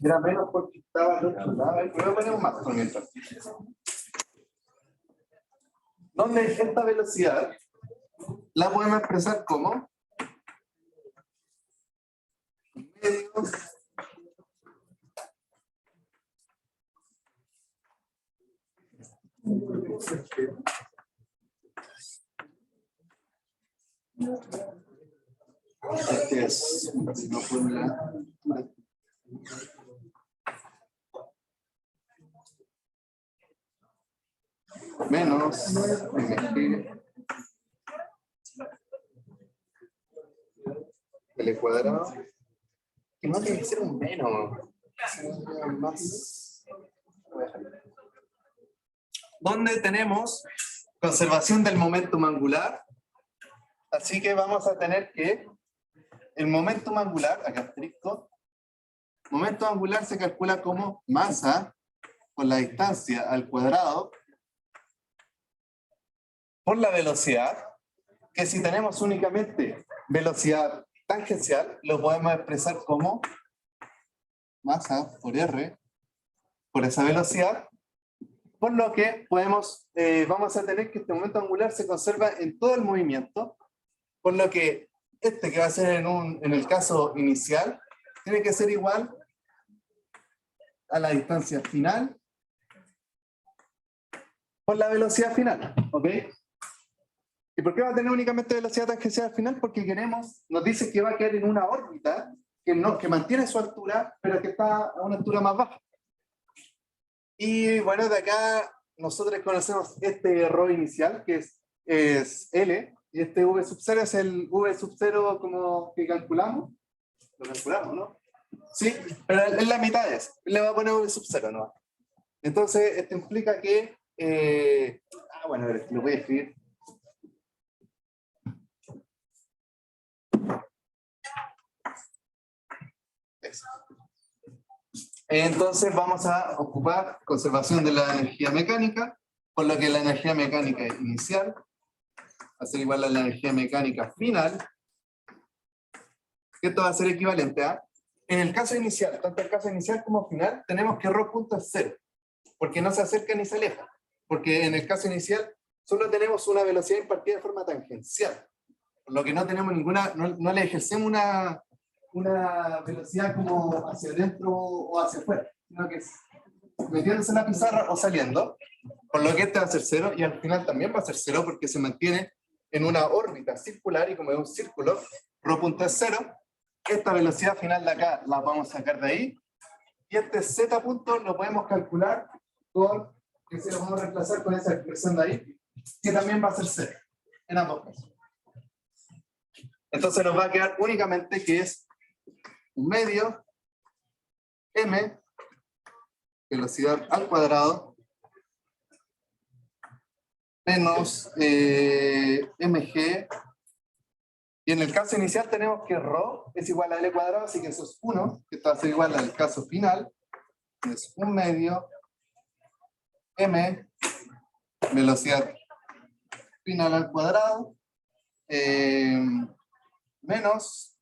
Era menos porque estaba al otro lado. Voy a poner un más con esto. Donde esta velocidad la podemos expresar como medio este es no por la menos mg L cuadrado, que no tiene que ser un menos, más. Donde tenemos conservación del momentum angular, así que vamos a tener que el momentum angular, acá asterisco, momentum angular se calcula como masa por la distancia al cuadrado por la velocidad, que si tenemos únicamente velocidad tangencial, lo podemos expresar como masa por R, por esa velocidad, por lo que podemos, vamos a tener que este momento angular se conserva en todo el movimiento, por lo que este que va a ser en el caso inicial, tiene que ser igual a la distancia final por la velocidad final, ¿ok? ¿Y por qué va a tener únicamente velocidad tangencial final? Porque queremos, nos dice que va a quedar en una órbita que mantiene su altura, pero que está a una altura más baja. Y bueno, de acá nosotros conocemos este ρ inicial, que es L, y este V sub 0 es el V sub 0 como que calculamos. Lo calculamos, ¿no? Sí, pero es la mitad de eso. Le va a poner V sub 0, ¿no? Entonces, esto implica que... bueno, a ver, lo voy a escribir. Entonces vamos a ocupar conservación de la energía mecánica, por lo que la energía mecánica inicial va a ser igual a la energía mecánica final. Esto va a ser equivalente a, en el caso inicial, tanto el caso inicial como final, tenemos que ρ punto es 0, porque no se acerca ni se aleja, porque en el caso inicial solo tenemos una velocidad impartida de forma tangencial, por lo que no tenemos ninguna, no le ejercemos una velocidad como hacia adentro o hacia afuera, sino que es metiéndose en la pizarra o saliendo, por lo que este va a ser 0 y al final también va a ser 0 porque se mantiene en una órbita circular y como es un círculo, ρ punto es 0, esta velocidad final de acá la vamos a sacar de ahí y este z punto lo podemos calcular con, que se lo vamos a reemplazar con esa expresión de ahí, que también va a ser 0 en ambos casos. Entonces nos va a quedar únicamente que es un medio m velocidad al cuadrado menos mg, y en el caso inicial tenemos que ρ es igual a L cuadrado, así que eso es 1, que esto va a ser igual al caso final, que es un medio m velocidad final al cuadrado menos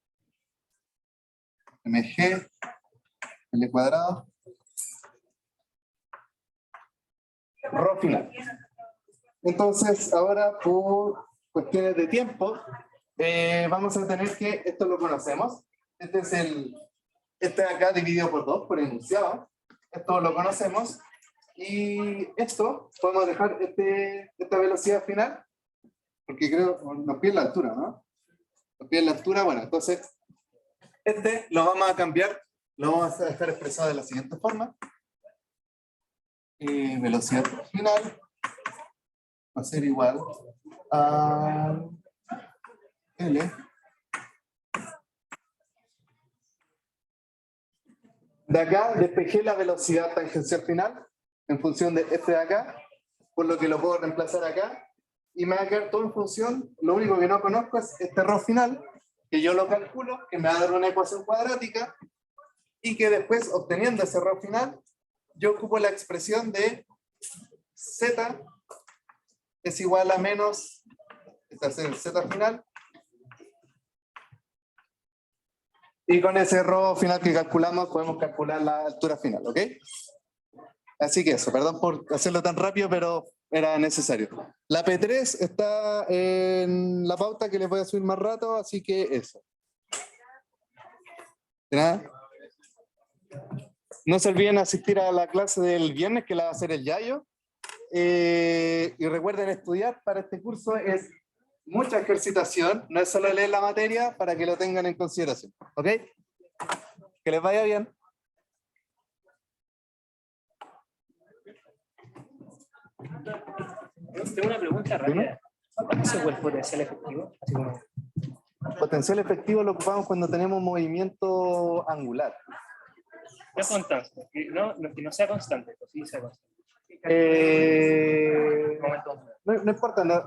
mg L cuadrado ρ final. Entonces, ahora por cuestiones de tiempo, vamos a tener que, esto lo conocemos, este es este de acá dividido por 2, por enunciado, esto lo conocemos, y esto, podemos dejar esta velocidad final, porque creo, nos pide la altura, ¿no? Nos pide la altura, bueno, entonces, este lo vamos a cambiar, lo vamos a dejar expresado de la siguiente forma, velocidad final va a ser igual a L de acá despejé la velocidad tangencial final en función de este de acá, por lo que lo puedo reemplazar acá y me va a quedar todo en función, lo único que no conozco es este ρ final, que yo lo calculo, que me va a dar una ecuación cuadrática y que después obteniendo ese ρ final yo ocupo la expresión de z es igual a menos, este es el z final, y con ese ρ final que calculamos podemos calcular la altura final, ¿ok? Así que eso, perdón por hacerlo tan rápido, pero era necesario. La P3 está en la pauta que les voy a subir más rato, así que eso. ¿De nada? No se olviden asistir a la clase del viernes, que la va a hacer el Yayo. Y recuerden estudiar para este curso es mucha ejercitación, no es solo leer la materia, para que lo tengan en consideración. ¿Ok? Que les vaya bien. Tengo una pregunta rápida. ¿Cuál es el potencial efectivo? Así como... Potencial efectivo lo ocupamos cuando tenemos movimiento angular. No es constante, que no sea constante, pues sí sea constante. No importa, no